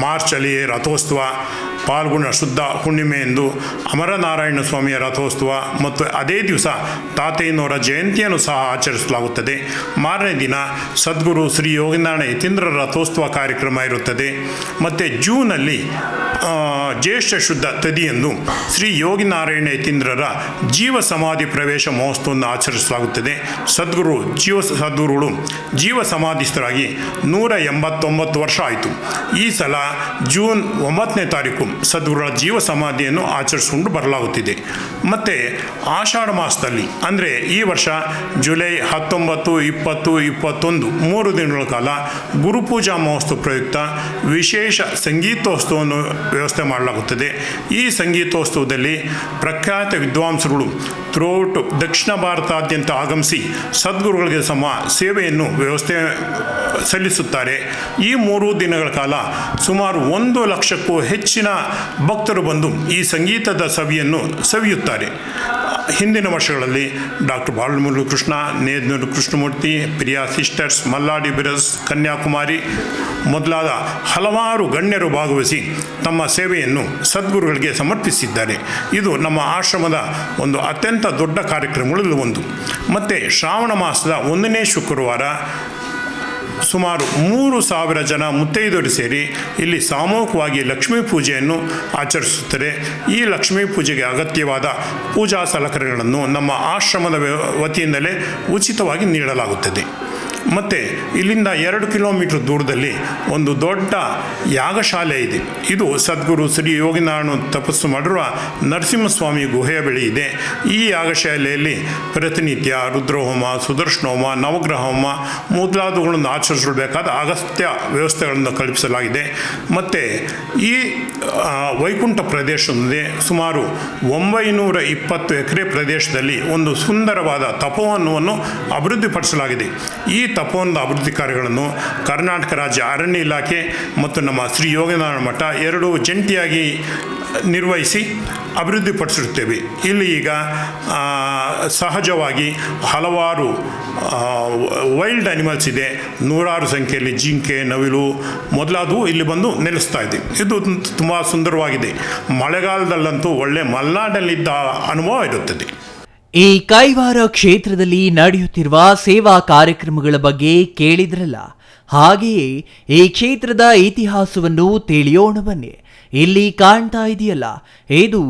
S4: ಮಾರ್ಚಲ್ಲಿ ರಥೋತ್ಸವ, ಪಾಲ್ಗುಣ ಶುದ್ಧ ಹುಣ್ಣಿಮೆಯಂದು ಅಮರನಾರಾಯಣ ಸ್ವಾಮಿಯ ರಥೋತ್ಸವ ಮತ್ತು ಅದೇ ದಿವಸ ತಾತಯ್ಯನವರ ಜಯಂತಿಯನ್ನು ಸಹ ಆಚರಿಸಲಾಗುತ್ತದೆ. ಮಾರನೇ ದಿನ ಸದ್ಗುರು ಶ್ರೀ ಯೋಗಿನಾರಾಯಣ ಯತೀಂದ್ರ ರಥೋತ್ಸವ ಕಾರ್ಯಕ್ರಮ ಇರುತ್ತದೆ. ಮತ್ತು ಜೂನಲ್ಲಿ ಜ್ಯೇಷ್ಠ ಶುದ್ಧ ತದಿಯಂದು ಶ್ರೀ ಯೋಗಿನಾರಾಯಣ ಯತೀಂದ್ರರ ಜೀವ ಸಮಾಧಿ ಪ್ರವೇಶ ಮಹೋತ್ಸವವನ್ನು ಆಚರಿಸಲಾಗುತ್ತದೆ. ಸದ್ಗುರುಗಳು ಜೀವ ಸಮಾಧಿಸ್ಥರಾಗಿ 189 ವರ್ಷ ಆಯಿತು. ಈ ಸಲ ಜೂನ್ 9ನೇ ತಾರೀಕು ಸದ್ಗುರುಗಳ ಜೀವ ಸಮಾಧಿಯನ್ನು ಆಚರಿಸಿಕೊಂಡು ಬರಲಾಗುತ್ತಿದೆ. ಮತ್ತು ಆಷಾಢ ಮಾಸದಲ್ಲಿ ಅಂದರೆ ಈ ವರ್ಷ ಜುಲೈ 19, 20, 21 3 ದಿನಗಳ ಕಾಲ ಗುರುಪೂಜಾ ಮಹೋತ್ಸವ ಪ್ರಯುಕ್ತ ವಿಶೇಷ ಸಂಗೀತೋತ್ಸವವನ್ನು ವ್ಯವಸ್ಥೆ ಮಾಡಲಾಗುತ್ತದೆ. ಈ ಸಂಗೀತೋತ್ಸವದಲ್ಲಿ ಪ್ರಖ್ಯಾತ ವಿದ್ವಾಂಸರುಗಳು ಥ್ರೂಔಟ್ ದಕ್ಷಿಣ ಭಾರತಾದ್ಯಂತ ಆಗಮಿಸಿ ಸದ್ಗುರುಗಳಿಗೆ ಸೇವೆಯನ್ನು ವ್ಯವಸ್ಥೆ ಸಲ್ಲಿಸುತ್ತಾರೆ. ಈ 3 ದಿನಗಳ ಕಾಲ ಸುಮಾರು 1 ಲಕ್ಷಕ್ಕೂ ಹೆಚ್ಚಿನ ಭಕ್ತರು ಬಂದು ಈ ಸಂಗೀತದ ಸವಿಯನ್ನು ಸವಿಯುತ್ತಾರೆ. ಹಿಂದಿನ ವರ್ಷಗಳಲ್ಲಿ ಡಾಕ್ಟರ್ ಬಾಲಮುರಳಿ ಕೃಷ್ಣ, ನೇದನೂರು ಕೃಷ್ಣಮೂರ್ತಿ, ಪ್ರಿಯಾ ಸಿಸ್ಟರ್ಸ್, ಮಲ್ಲಾಡಿ ಬಿರಸ್, ಕನ್ಯಾಕುಮಾರಿ ಮೊದಲಾದ ಹಲವಾರು ಗಣ್ಯರು ಭಾಗವಹಿಸಿ ತಮ್ಮ ಸೇವೆಯನ್ನು ಸದ್ಗುರುಗಳಿಗೆ ಸಮರ್ಪಿಸಿದ್ದಾರೆ. ಇದು ನಮ್ಮ ಆಶ್ರಮದ ಒಂದು ಅತ್ಯಂತ ದೊಡ್ಡ ಕಾರ್ಯಕ್ರಮಗಳಲ್ಲಿ ಒಂದು. ಮತ್ತು ಶ್ರಾವಣ ಮಾಸದ 1ನೇ ಶುಕ್ರವಾರ ಸುಮಾರು 3,000 ಜನ ಮುತ್ತೈದೆಯರು ಸೇರಿ ಇಲ್ಲಿ ಸಾಮೂಹಿಕವಾಗಿ ಲಕ್ಷ್ಮೀ ಪೂಜೆಯನ್ನು ಆಚರಿಸುತ್ತಾರೆ. ಈ ಲಕ್ಷ್ಮೀ ಪೂಜೆಗೆ ಅಗತ್ಯವಾದ ಪೂಜಾ ಸಲಕರಣೆಗಳನ್ನು ನಮ್ಮ ಆಶ್ರಮದ ವತಿಯಿಂದಲೇ ಉಚಿತವಾಗಿ ನೀಡಲಾಗುತ್ತದೆ. ಮತ್ತು ಇಲ್ಲಿಂದ 2 ಕಿಲೋಮೀಟರ್ ದೂರದಲ್ಲಿ ಒಂದು ದೊಡ್ಡ ಯಾಗಶಾಲೆ ಇದೆ. ಇದು ಸದ್ಗುರು ಶ್ರೀ ಯೋಗಿನಾರಾಯಣ ತಪಸ್ಸು ಮಾಡಿರುವ ನರಸಿಂಹಸ್ವಾಮಿ ಗುಹೆಯ ಬಳಿ ಇದೆ. ಈ ಯಾಗಶಾಲೆಯಲ್ಲಿ ಪ್ರತಿನಿತ್ಯ ರುದ್ರಹೋಮ, ಸುದರ್ಶನ ಹೋಮ, ನವಗ್ರಹ ಹೋಮ ಮೊದಲಾದವುಗಳನ್ನು ಆಚರಿಸಬೇಕಾದ ಅಗತ್ಯ ವ್ಯವಸ್ಥೆಗಳನ್ನು ಕಲ್ಪಿಸಲಾಗಿದೆ. ಮತ್ತು ಈ ವೈಕುಂಠ ಪ್ರದೇಶದಲ್ಲಿ ಸುಮಾರು 920 ಎಕರೆ ಪ್ರದೇಶದಲ್ಲಿ ಒಂದು ಸುಂದರವಾದ ತಪೋವನವನ್ನು ಅಭಿವೃದ್ಧಿಪಡಿಸಲಾಗಿದೆ. ಈ ತಪೋವನದ ಅಭಿವೃದ್ಧಿ ಕಾರ್ಯಗಳನ್ನು ಕರ್ನಾಟಕ ರಾಜ್ಯ ಅರಣ್ಯ ಇಲಾಖೆ ಮತ್ತು ನಮ್ಮ ಶ್ರೀ ಯೋಗಿನಾರಾಯಣ ಮಠ 2 ಜಂಟಿಯಾಗಿ ನಿರ್ವಹಿಸಿ ಅಭಿವೃದ್ಧಿಪಡಿಸಿರುತ್ತೇವೆ. ಇಲ್ಲಿ ಈಗ ಸಹಜವಾಗಿ ಹಲವಾರು ವೈಲ್ಡ್ ಅನಿಮಲ್ಸ್ ಇದೆ. 100 ಸಂಖ್ಯೆಯಲ್ಲಿ ಜಿಂಕೆ, ನವಿಲು ಮೊದಲಾದವು ಇಲ್ಲಿ ಬಂದು ನೆಲೆಸ್ತಾ ಇದೆ. ಇದು ತುಂಬ ಸುಂದರವಾಗಿದೆ. ಮಳೆಗಾಲದಲ್ಲಂತೂ ಒಳ್ಳೆ ಮಲೆನಾಡಲ್ಲಿದ್ದ ಅನುಭವ ಇರುತ್ತದೆ.
S2: ಈ ಕೈವಾರ ಕ್ಷೇತ್ರದಲ್ಲಿ ನಡೆಯುತ್ತಿರುವ ಸೇವಾ ಕಾರ್ಯಕ್ರಮಗಳ ಬಗ್ಗೆ ಕೇಳಿದ್ರಲ್ಲ, ಹಾಗೆಯೇ ಈ ಕ್ಷೇತ್ರದ ಇತಿಹಾಸವನ್ನು ತಿಳಿಯೋಣ ಬನ್ನಿ. ಇಲ್ಲಿ ಕಾಣ್ತಾ ಇದೆಯಲ್ಲ, ಇದು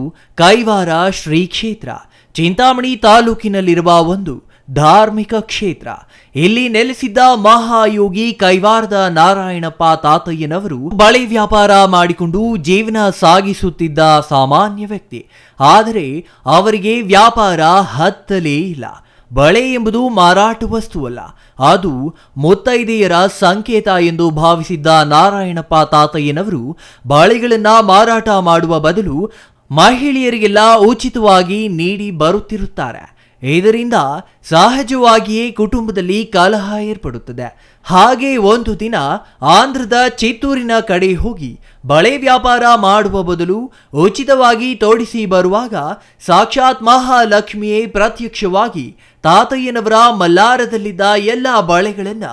S2: ಕೈವಾರ ಶ್ರೀ ಕ್ಷೇತ್ರ. ಚಿಂತಾಮಣಿ ತಾಲೂಕಿನಲ್ಲಿರುವ ಒಂದು ಧಾರ್ಮಿಕ ಕ್ಷೇತ್ರ. ಇಲ್ಲಿ ನೆಲೆಸಿದ್ದ ಮಹಾಯೋಗಿ ಕೈವಾರದ ನಾರಾಯಣಪ್ಪ ತಾತಯ್ಯನವರು ಬಳೆ ವ್ಯಾಪಾರ ಮಾಡಿಕೊಂಡು ಜೀವನ ಸಾಗಿಸುತ್ತಿದ್ದ ಸಾಮಾನ್ಯ ವ್ಯಕ್ತಿ. ಆದರೆ ಅವರಿಗೆ ವ್ಯಾಪಾರ ಹತ್ತಲೇ ಇಲ್ಲ. ಬಳೆ ಎಂಬುದು ಮಾರಾಟ ವಸ್ತುವಲ್ಲ, ಅದು ಮುತ್ತೈದೆಯರ ಸಂಕೇತ ಎಂದು ಭಾವಿಸಿದ್ದ ನಾರಾಯಣಪ್ಪ ತಾತಯ್ಯನವರು ಬಳೆಗಳನ್ನ ಮಾರಾಟ ಮಾಡುವ ಬದಲು ಮಹಿಳೆಯರಿಗೆಲ್ಲ ಉಚಿತವಾಗಿ ನೀಡಿ ಬರುತ್ತಿರುತ್ತಾರೆ. ಇದರಿಂದ ಸಹಜವಾಗಿಯೇ ಕುಟುಂಬದಲ್ಲಿ ಕಲಹ ಏರ್ಪಡುತ್ತದೆ. ಹಾಗೆ ಒಂದು ದಿನ ಆಂಧ್ರದ ಚಿತ್ತೂರಿನ ಕಡೆ ಹೋಗಿ ಬಳೆ ವ್ಯಾಪಾರ ಮಾಡುವ ಬದಲು ಉಚಿತವಾಗಿ ತೋಡಿಸಿ ಬರುವಾಗ ಸಾಕ್ಷಾತ್ ಮಹಾಲಕ್ಷ್ಮಿಯೇ ಪ್ರತ್ಯಕ್ಷವಾಗಿ ತಾತಯ್ಯನವರ ಮಲ್ಲಾರದಲ್ಲಿದ್ದ ಎಲ್ಲ ಬಳೆಗಳನ್ನ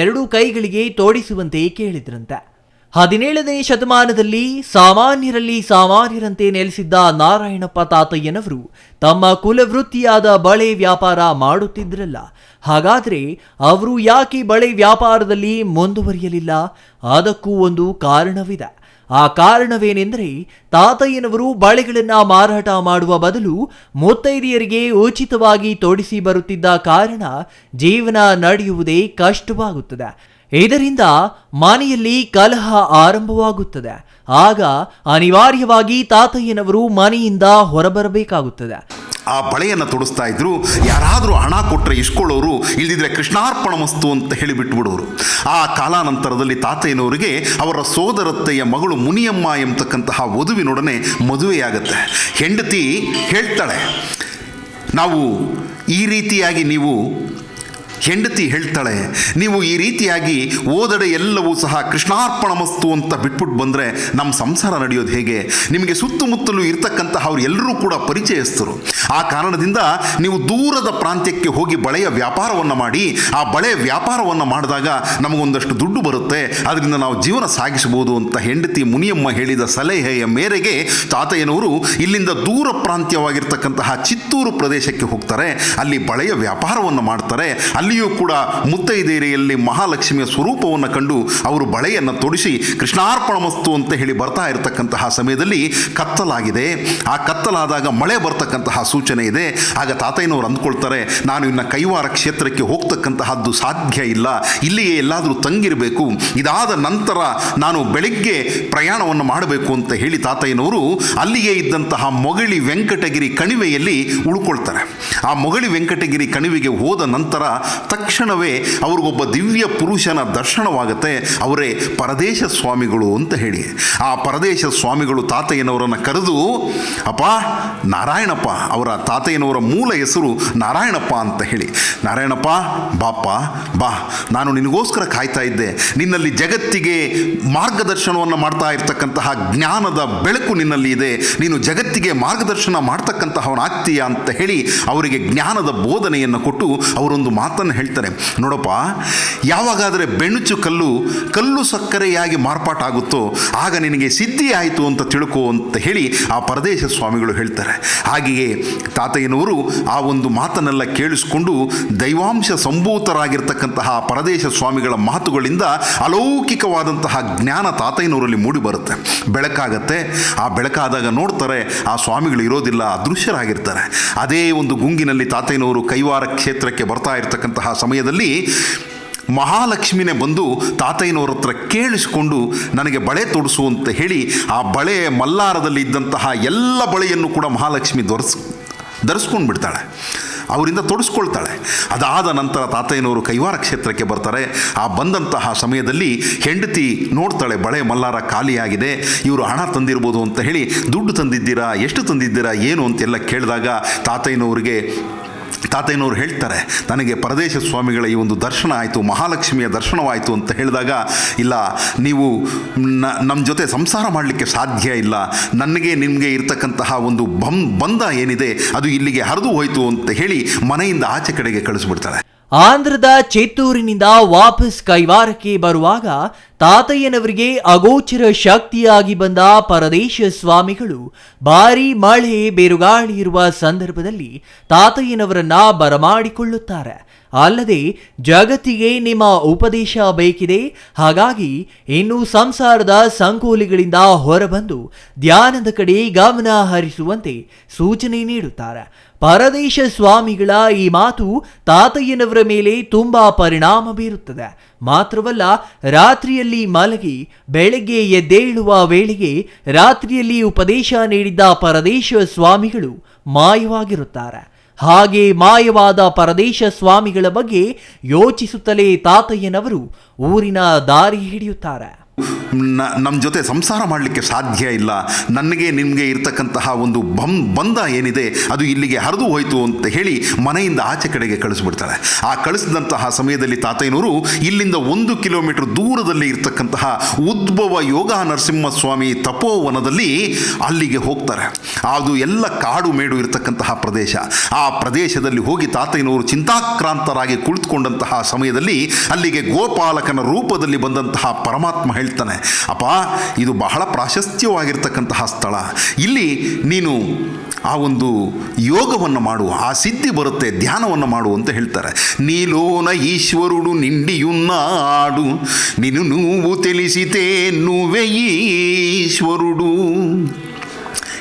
S2: 2 ಕೈಗಳಿಗೆ ತೋಡಿಸುವಂತೆ ಕೇಳಿದ್ರಂತೆ. 17ನೇ ಶತಮಾನದಲ್ಲಿ ಸಾಮಾನ್ಯರಲ್ಲಿ ಸಾಮಾನ್ಯರಂತೆ ನೆಲೆಸಿದ್ದ ನಾರಾಯಣಪ್ಪ ತಾತಯ್ಯನವರು ತಮ್ಮ ಕುಲವೃತ್ತಿಯಾದ ಬಳೆ ವ್ಯಾಪಾರ ಮಾಡುತ್ತಿದ್ರಲ್ಲ. ಹಾಗಾದ್ರೆ ಅವರು ಯಾಕೆ ಬಳೆ ವ್ಯಾಪಾರದಲ್ಲಿ ಮುಂದುವರಿಯಲಿಲ್ಲ? ಅದಕ್ಕೂ ಒಂದು ಕಾರಣವಿದೆ. ಆ ಕಾರಣವೇನೆಂದರೆ, ತಾತಯ್ಯನವರು ಬಳೆಗಳನ್ನ ಮಾರಾಟ ಮಾಡುವ ಬದಲು ಮುತ್ತೈದೆಯರಿಗೆ ಉಚಿತವಾಗಿ ತೋಡಿಸಿ ಬರುತ್ತಿದ್ದ ಕಾರಣ ಜೀವನ ನಡೆಯುವುದೇ ಕಷ್ಟವಾಗುತ್ತದೆ. ಇದರಿಂದ ಮನೆಯಲ್ಲಿ ಕಲಹ ಆರಂಭವಾಗುತ್ತದೆ. ಆಗ ಅನಿವಾರ್ಯವಾಗಿ ತಾತಯ್ಯನವರು ಮನೆಯಿಂದ ಹೊರಬರಬೇಕಾಗುತ್ತದೆ.
S5: ಆ ಬಳೆಯನ್ನು ತೊಡಿಸ್ತಾ ಇದ್ರು. ಯಾರಾದರೂ ಹಣ ಕೊಟ್ಟರೆ ಇಸ್ಕೊಳ್ಳೋರು, ಇಲ್ದಿದ್ರೆ ಕೃಷ್ಣಾರ್ಪಣಮಸ್ತು ಅಂತ ಹೇಳಿಬಿಟ್ಬಿಡೋರು. ಆ ಕಾಲಾನಂತರದಲ್ಲಿ ತಾತಯ್ಯನವರಿಗೆ ಅವರ ಸೋದರತ್ತೆಯ ಮಗಳು ಮುನಿಯಮ್ಮ ಎಂಬತಕ್ಕಂತಹ ವಧುವಿನೊಡನೆ ಮದುವೆಯಾಗತ್ತೆ. ಹೆಂಡತಿ ಹೇಳ್ತಾಳೆ, ಹೆಂಡತಿ ಹೇಳ್ತಾಳೆ, ನೀವು ಈ ರೀತಿಯಾಗಿ ಓದಡೆ ಎಲ್ಲವೂ ಸಹ ಕೃಷ್ಣಾರ್ಪಣಮಸ್ತು ಅಂತ ಬಿಟ್ಬಿಟ್ಟು ಬಂದರೆ ನಮ್ಮ ಸಂಸಾರ ನಡೆಯೋದು ಹೇಗೆ? ನಿಮಗೆ ಸುತ್ತಮುತ್ತಲೂ ಇರ್ತಕ್ಕಂತಹ ಅವ್ರು ಎಲ್ಲರೂ ಕೂಡ ಪರಿಚಯಸ್ಥರು. ಆ ಕಾರಣದಿಂದ ನೀವು ದೂರದ ಪ್ರಾಂತ್ಯಕ್ಕೆ ಹೋಗಿ ಬಳೆಯ ವ್ಯಾಪಾರವನ್ನು ಮಾಡಿ, ಆ ಬಳೆ ವ್ಯಾಪಾರವನ್ನು ಮಾಡಿದಾಗ ನಮಗೊಂದಷ್ಟು ದುಡ್ಡು ಬರುತ್ತೆ, ಅದರಿಂದ ನಾವು ಜೀವನ ಸಾಗಿಸಬಹುದು ಅಂತ ಹೆಂಡತಿ ಮುನಿಯಮ್ಮ ಹೇಳಿದ ಸಲಹೆಯ ಮೇರೆಗೆ ತಾತಯ್ಯನವರು ಇಲ್ಲಿಂದ ದೂರ ಪ್ರಾಂತ್ಯವಾಗಿರ್ತಕ್ಕಂತಹ ಚಿತ್ತೂರು ಪ್ರದೇಶಕ್ಕೆ ಹೋಗ್ತಾರೆ. ಅಲ್ಲಿ ಬಳೆಯ ವ್ಯಾಪಾರವನ್ನು ಮಾಡ್ತಾರೆ. ಅಲ್ಲಿಯೂ ಕೂಡ ಮುತ್ತೈದೆಯರಲ್ಲಿ ಮಹಾಲಕ್ಷ್ಮಿಯ ಸ್ವರೂಪವನ್ನು ಕಂಡು ಅವರು ಬಳೆಯನ್ನು ತೊಡಿಸಿ ಕೃಷ್ಣಾರ್ಪಣಮಸ್ತು ಅಂತ ಹೇಳಿ ಬರ್ತಾ ಇರತಕ್ಕಂತಹ ಸಮಯದಲ್ಲಿ ಕತ್ತಲಾಗಿದೆ. ಆ ಕತ್ತಲಾದಾಗ ಮಳೆ ಬರ್ತಕ್ಕಂತಹ ಸೂಚನೆ ಇದೆ. ಆಗ ತಾತಯ್ಯನವರು ಅಂದ್ಕೊಳ್ತಾರೆ, ನಾನು ಇನ್ನು ಕೈವಾರ ಕ್ಷೇತ್ರಕ್ಕೆ ಹೋಗ್ತಕ್ಕಂತಹದ್ದು ಸಾಧ್ಯ ಇಲ್ಲ, ಇಲ್ಲಿಯೇ ಎಲ್ಲಾದರೂ ತಂಗಿರಬೇಕು, ಇದಾದ ನಂತರ ನಾನು ಬೆಳಿಗ್ಗೆ ಪ್ರಯಾಣವನ್ನು ಮಾಡಬೇಕು ಅಂತ ಹೇಳಿ ತಾತಯ್ಯನವರು ಅಲ್ಲಿಯೇ ಇದ್ದಂತಹ ಮೊಗಳಿ ವೆಂಕಟಗಿರಿ ಕಣಿವೆಯಲ್ಲಿ ಉಳ್ಕೊಳ್ತಾರೆ. ಆ ಮೊಗಳಿ ವೆಂಕಟಗಿರಿ ಕಣಿವೆಗೆ ಹೋದ ನಂತರ ತಕ್ಷಣವೇ ಅವ್ರಿಗೊಬ್ಬ ದಿವ್ಯ ಪುರುಷನ ದರ್ಶನವಾಗುತ್ತೆ. ಅವರೇ ಪರದೇಶ ಸ್ವಾಮಿಗಳು ಅಂತ ಹೇಳಿ. ಆ ಪರದೇಶ ಸ್ವಾಮಿಗಳು ತಾತಯ್ಯನವರನ್ನು ಕರೆದು, ಅಪ್ಪ ನಾರಾಯಣಪ್ಪ, ಅವರ ತಾತಯ್ಯನವರ ಮೂಲ ಹೆಸರು ನಾರಾಯಣಪ್ಪ ಅಂತ ಹೇಳಿ, ನಾರಾಯಣಪ್ಪ ಬಾಪ್ಪ ಬಾ, ನಾನು ನಿನಗೋಸ್ಕರ ಕಾಯ್ತಾ ಇದ್ದೆ. ನಿನ್ನಲ್ಲಿ ಜಗತ್ತಿಗೆ ಮಾರ್ಗದರ್ಶನವನ್ನು ಮಾಡ್ತಾ ಇರ್ತಕ್ಕಂತಹ ಜ್ಞಾನದ ಬೆಳಕು ನಿನ್ನಲ್ಲಿ ಇದೆ, ನೀನು ಜಗತ್ತಿಗೆ ಮಾರ್ಗದರ್ಶನ ಮಾಡ್ತಕ್ಕಂತಹವನಾಗ್ತೀಯ ಅಂತ ಹೇಳಿ ಅವರಿಗೆ ಜ್ಞಾನದ ಬೋಧನೆಯನ್ನು ಕೊಟ್ಟು ಅವರೊಂದು ಮಾತನ್ನು ಹೇಳ್ತಾರೆ. ನೋಡಪ್ಪ, ಯಾವಾಗಾದರೆ ಬೆಣುಚು ಕಲ್ಲು ಸಕ್ಕರೆಯಾಗಿ ಮಾರ್ಪಾಟಾಗುತ್ತೋ ಆಗ ನಿನಗೆ ಸಿದ್ಧಿ ಆಯಿತು ಅಂತ ತಿಳ್ಕೋ ಅಂತ ಹೇಳಿ ಆ ಪರದೇಶ ಸ್ವಾಮಿಗಳು ಹೇಳ್ತಾರೆ. ಹಾಗೆಯೇ ತಾತಯ್ಯನವರು ಆ ಒಂದು ಮಾತನ್ನೆಲ್ಲ ಕೇಳಿಸ್ಕೊಂಡು ದೈವಾಂಶ ಸಂಭೂತರಾಗಿರ್ತಕ್ಕಂತಹ ಪರದೇಶ ಸ್ವಾಮಿಗಳ ಮಾತುಗಳಿಂದ ಅಲೌಕಿಕವಾದಂತಹ ಜ್ಞಾನ ತಾತಯ್ಯನವರಲ್ಲಿ ಮೂಡಿ ಬರುತ್ತೆ. ಬೆಳಕಾಗತ್ತೆ. ಆ ಬೆಳಕಾದಾಗ ನೋಡ್ತಾರೆ, ಆ ಸ್ವಾಮಿಗಳು ಇರೋದಿಲ್ಲ, ಅದೃಶ್ಯರಾಗಿರ್ತಾರೆ. ಅದೇ ಒಂದು ಗುಂಗಿನಲ್ಲಿ ತಾತಯ್ಯನವರು ಕೈವಾರ ಕ್ಷೇತ್ರಕ್ಕೆ ಬರ್ತಾ ಇರ್ತಕ್ಕಂತಹ ಸಮಯದಲ್ಲಿ ಮಹಾಲಕ್ಷ್ಮಿನೇ ಬಂದು ತಾತಯ್ಯನವರ ಹತ್ರ ಕೇಳಿಸಿಕೊಂಡು ನನಗೆ ಬಳೆ ತೊಡಿಸು ಅಂತ ಹೇಳಿ ಆ ಬಳೆ ಮಲ್ಲಾರದಲ್ಲಿ ಇದ್ದಂತಹ ಎಲ್ಲ ಬಳೆಯನ್ನು ಕೂಡ ಮಹಾಲಕ್ಷ್ಮಿ ಧರಿಸ್ಕೊಂಡು ಬಿಡ್ತಾಳೆ, ಅವರಿಂದ ತೊಡಿಸ್ಕೊಳ್ತಾಳೆ. ಅದಾದ ನಂತರ ತಾತಯ್ಯನವರು ಕೈವಾರ ಕ್ಷೇತ್ರಕ್ಕೆ ಬರ್ತಾರೆ. ಆ ಬಂದಂತಹ ಸಮಯದಲ್ಲಿ ಹೆಂಡತಿ ನೋಡ್ತಾಳೆ, ಬಳೆ ಮಲ್ಲಾರ ಖಾಲಿಯಾಗಿದೆ, ಇವರು ಹಣ ತಂದಿರ್ಬೋದು ಅಂತ ಹೇಳಿ, ದುಡ್ಡು ತಂದಿದ್ದೀರಾ, ಎಷ್ಟು ತಂದಿದ್ದೀರಾ, ಏನು ಅಂತೆಲ್ಲ ಕೇಳಿದಾಗ ತಾತಯ್ಯನವರು ಹೇಳ್ತಾರೆ, ನನಗೆ ಪರದೇಶ ಸ್ವಾಮಿಗಳ ಈ ಒಂದು ದರ್ಶನ ಆಯಿತು, ಮಹಾಲಕ್ಷ್ಮಿಯ ದರ್ಶನವಾಯಿತು ಅಂತ ಹೇಳಿದಾಗ, ಇಲ್ಲ ನೀವು ನಮ್ಮ ಜೊತೆ ಸಂಸಾರ ಮಾಡಲಿಕ್ಕೆ ಸಾಧ್ಯ ಇಲ್ಲ, ನನಗೆ ನಿಮಗೆ ಇರ್ತಕ್ಕಂತಹ ಒಂದು ಬಂಧ ಏನಿದೆ ಅದು ಇಲ್ಲಿಗೆ ಹರಿದು ಹೋಯಿತು ಅಂತ ಹೇಳಿ ಮನೆಯಿಂದ ಆಚೆ ಕಡೆಗೆ ಕಳಿಸ್ಬಿಡ್ತಾಳೆ.
S2: ಆಂಧ್ರದ ಚಿತ್ತೂರಿನಿಂದ ವಾಪಸ್ ಕೈವಾರಕ್ಕೆ ಬರುವಾಗ ತಾತಯ್ಯನವರಿಗೆ ಅಗೋಚರ ಶಕ್ತಿಯಾಗಿ ಬಂದ ಪರದೇಶ ಸ್ವಾಮಿಗಳು ಭಾರೀ ಮಳೆ ಬಿರುಗಾಳಿ ಇರುವ ಸಂದರ್ಭದಲ್ಲಿ ತಾತಯ್ಯನವರನ್ನ ಬರಮಾಡಿಕೊಳ್ಳುತ್ತಾರೆ. ಅಲ್ಲದೆ ಜಗತ್ತಿಗೆ ನಿಮ್ಮ ಉಪದೇಶ ಬೇಕಿದೆ, ಹಾಗಾಗಿ ಇನ್ನು ಸಂಸಾರದ ಸಂಕೋಲೆಗಳಿಂದ ಹೊರಬಂದು ಧ್ಯಾನದ ಕಡೆ ಗಮನ ಹರಿಸುವಂತೆ ಸೂಚನೆ ನೀಡುತ್ತಾರೆ. ಪರದೇಶ ಸ್ವಾಮಿಗಳ ಈ ಮಾತು ತಾತಯ್ಯನವರ ಮೇಲೆ ತುಂಬಾ ಪರಿಣಾಮ ಬೀರುತ್ತದೆ. ಮಾತ್ರವಲ್ಲ, ರಾತ್ರಿಯಲ್ಲಿ ಮಲಗಿ ಬೆಳಗ್ಗೆ ಎದ್ದೇಳುವ ವೇಳೆಗೆ ರಾತ್ರಿಯಲ್ಲಿ ಉಪದೇಶ ನೀಡಿದ್ದ ಪರದೇಶ ಸ್ವಾಮಿಗಳು ಮಾಯವಾಗಿರುತ್ತಾರೆ. ಹಾಗೆ ಮಾಯವಾದ ಪರದೇಶ ಸ್ವಾಮಿಗಳ ಬಗ್ಗೆ ಯೋಚಿಸುತ್ತಲೇ ತಾತಯ್ಯನವರು ಊರಿನ ದಾರಿ ಹಿಡಿಯುತ್ತಾರೆ.
S5: ನಮ್ಮ ಜೊತೆ ಸಂಸಾರ ಮಾಡಲಿಕ್ಕೆ ಸಾಧ್ಯ ಇಲ್ಲ, ನನಗೆ ನಿಮಗೆ ಇರ್ತಕ್ಕಂತಹ ಒಂದು ಬಂಧ ಏನಿದೆ ಅದು ಇಲ್ಲಿಗೆ ಹರಿದು ಹೋಯಿತು ಅಂತ ಹೇಳಿ ಮನೆಯಿಂದ ಆಚೆ ಕಡೆಗೆ ಕಳಿಸ್ಬಿಡ್ತಾಳೆ. ಆ ಕಳಿಸಿದಂತಹ ಸಮಯದಲ್ಲಿ ತಾತಯ್ಯನವರು ಇಲ್ಲಿಂದ 1 ಕಿಲೋಮೀಟರ್ ದೂರದಲ್ಲಿ ಇರ್ತಕ್ಕಂತಹ ಉದ್ಭವ ಯೋಗ ನರಸಿಂಹಸ್ವಾಮಿ ತಪೋವನದಲ್ಲಿ ಅಲ್ಲಿಗೆ ಹೋಗ್ತಾರೆ. ಅದು ಎಲ್ಲ ಕಾಡು ಮೇಡು ಇರತಕ್ಕಂತಹ ಪ್ರದೇಶ. ಆ ಪ್ರದೇಶದಲ್ಲಿ ಹೋಗಿ ತಾತಯ್ಯನವರು ಚಿಂತಾಕ್ರಾಂತರಾಗಿ ಕುಳಿತುಕೊಂಡಂತಹ ಸಮಯದಲ್ಲಿ ಅಲ್ಲಿಗೆ ಗೋಪಾಲಕನ ರೂಪದಲ್ಲಿ ಬಂದಂತಹ ಪರಮಾತ್ಮ ಹೇಳ್ತಾನೆ, ಅಪ್ಪ ಇದು ಬಹಳ ಪ್ರಾಶಸ್ತ್ಯವಾಗಿರ್ತಕ್ಕಂತಹ ಸ್ಥಳ, ಇಲ್ಲಿ ನೀನು ಆ ಒಂದು ಯೋಗವನ್ನು ಮಾಡು, ಆ ಸಿದ್ಧಿ ಬರುತ್ತೆ, ಧ್ಯಾನವನ್ನು ಮಾಡು ಅಂತ ಹೇಳ್ತಾರೆ. ನೀಲೋನ ಈಶ್ವರುಡು ನಿಂಡಿಯುನ್ನಾಡು ನೀನು నువ్వు తెలిసితే నువ్వే ಈಶ್ವರುಡು.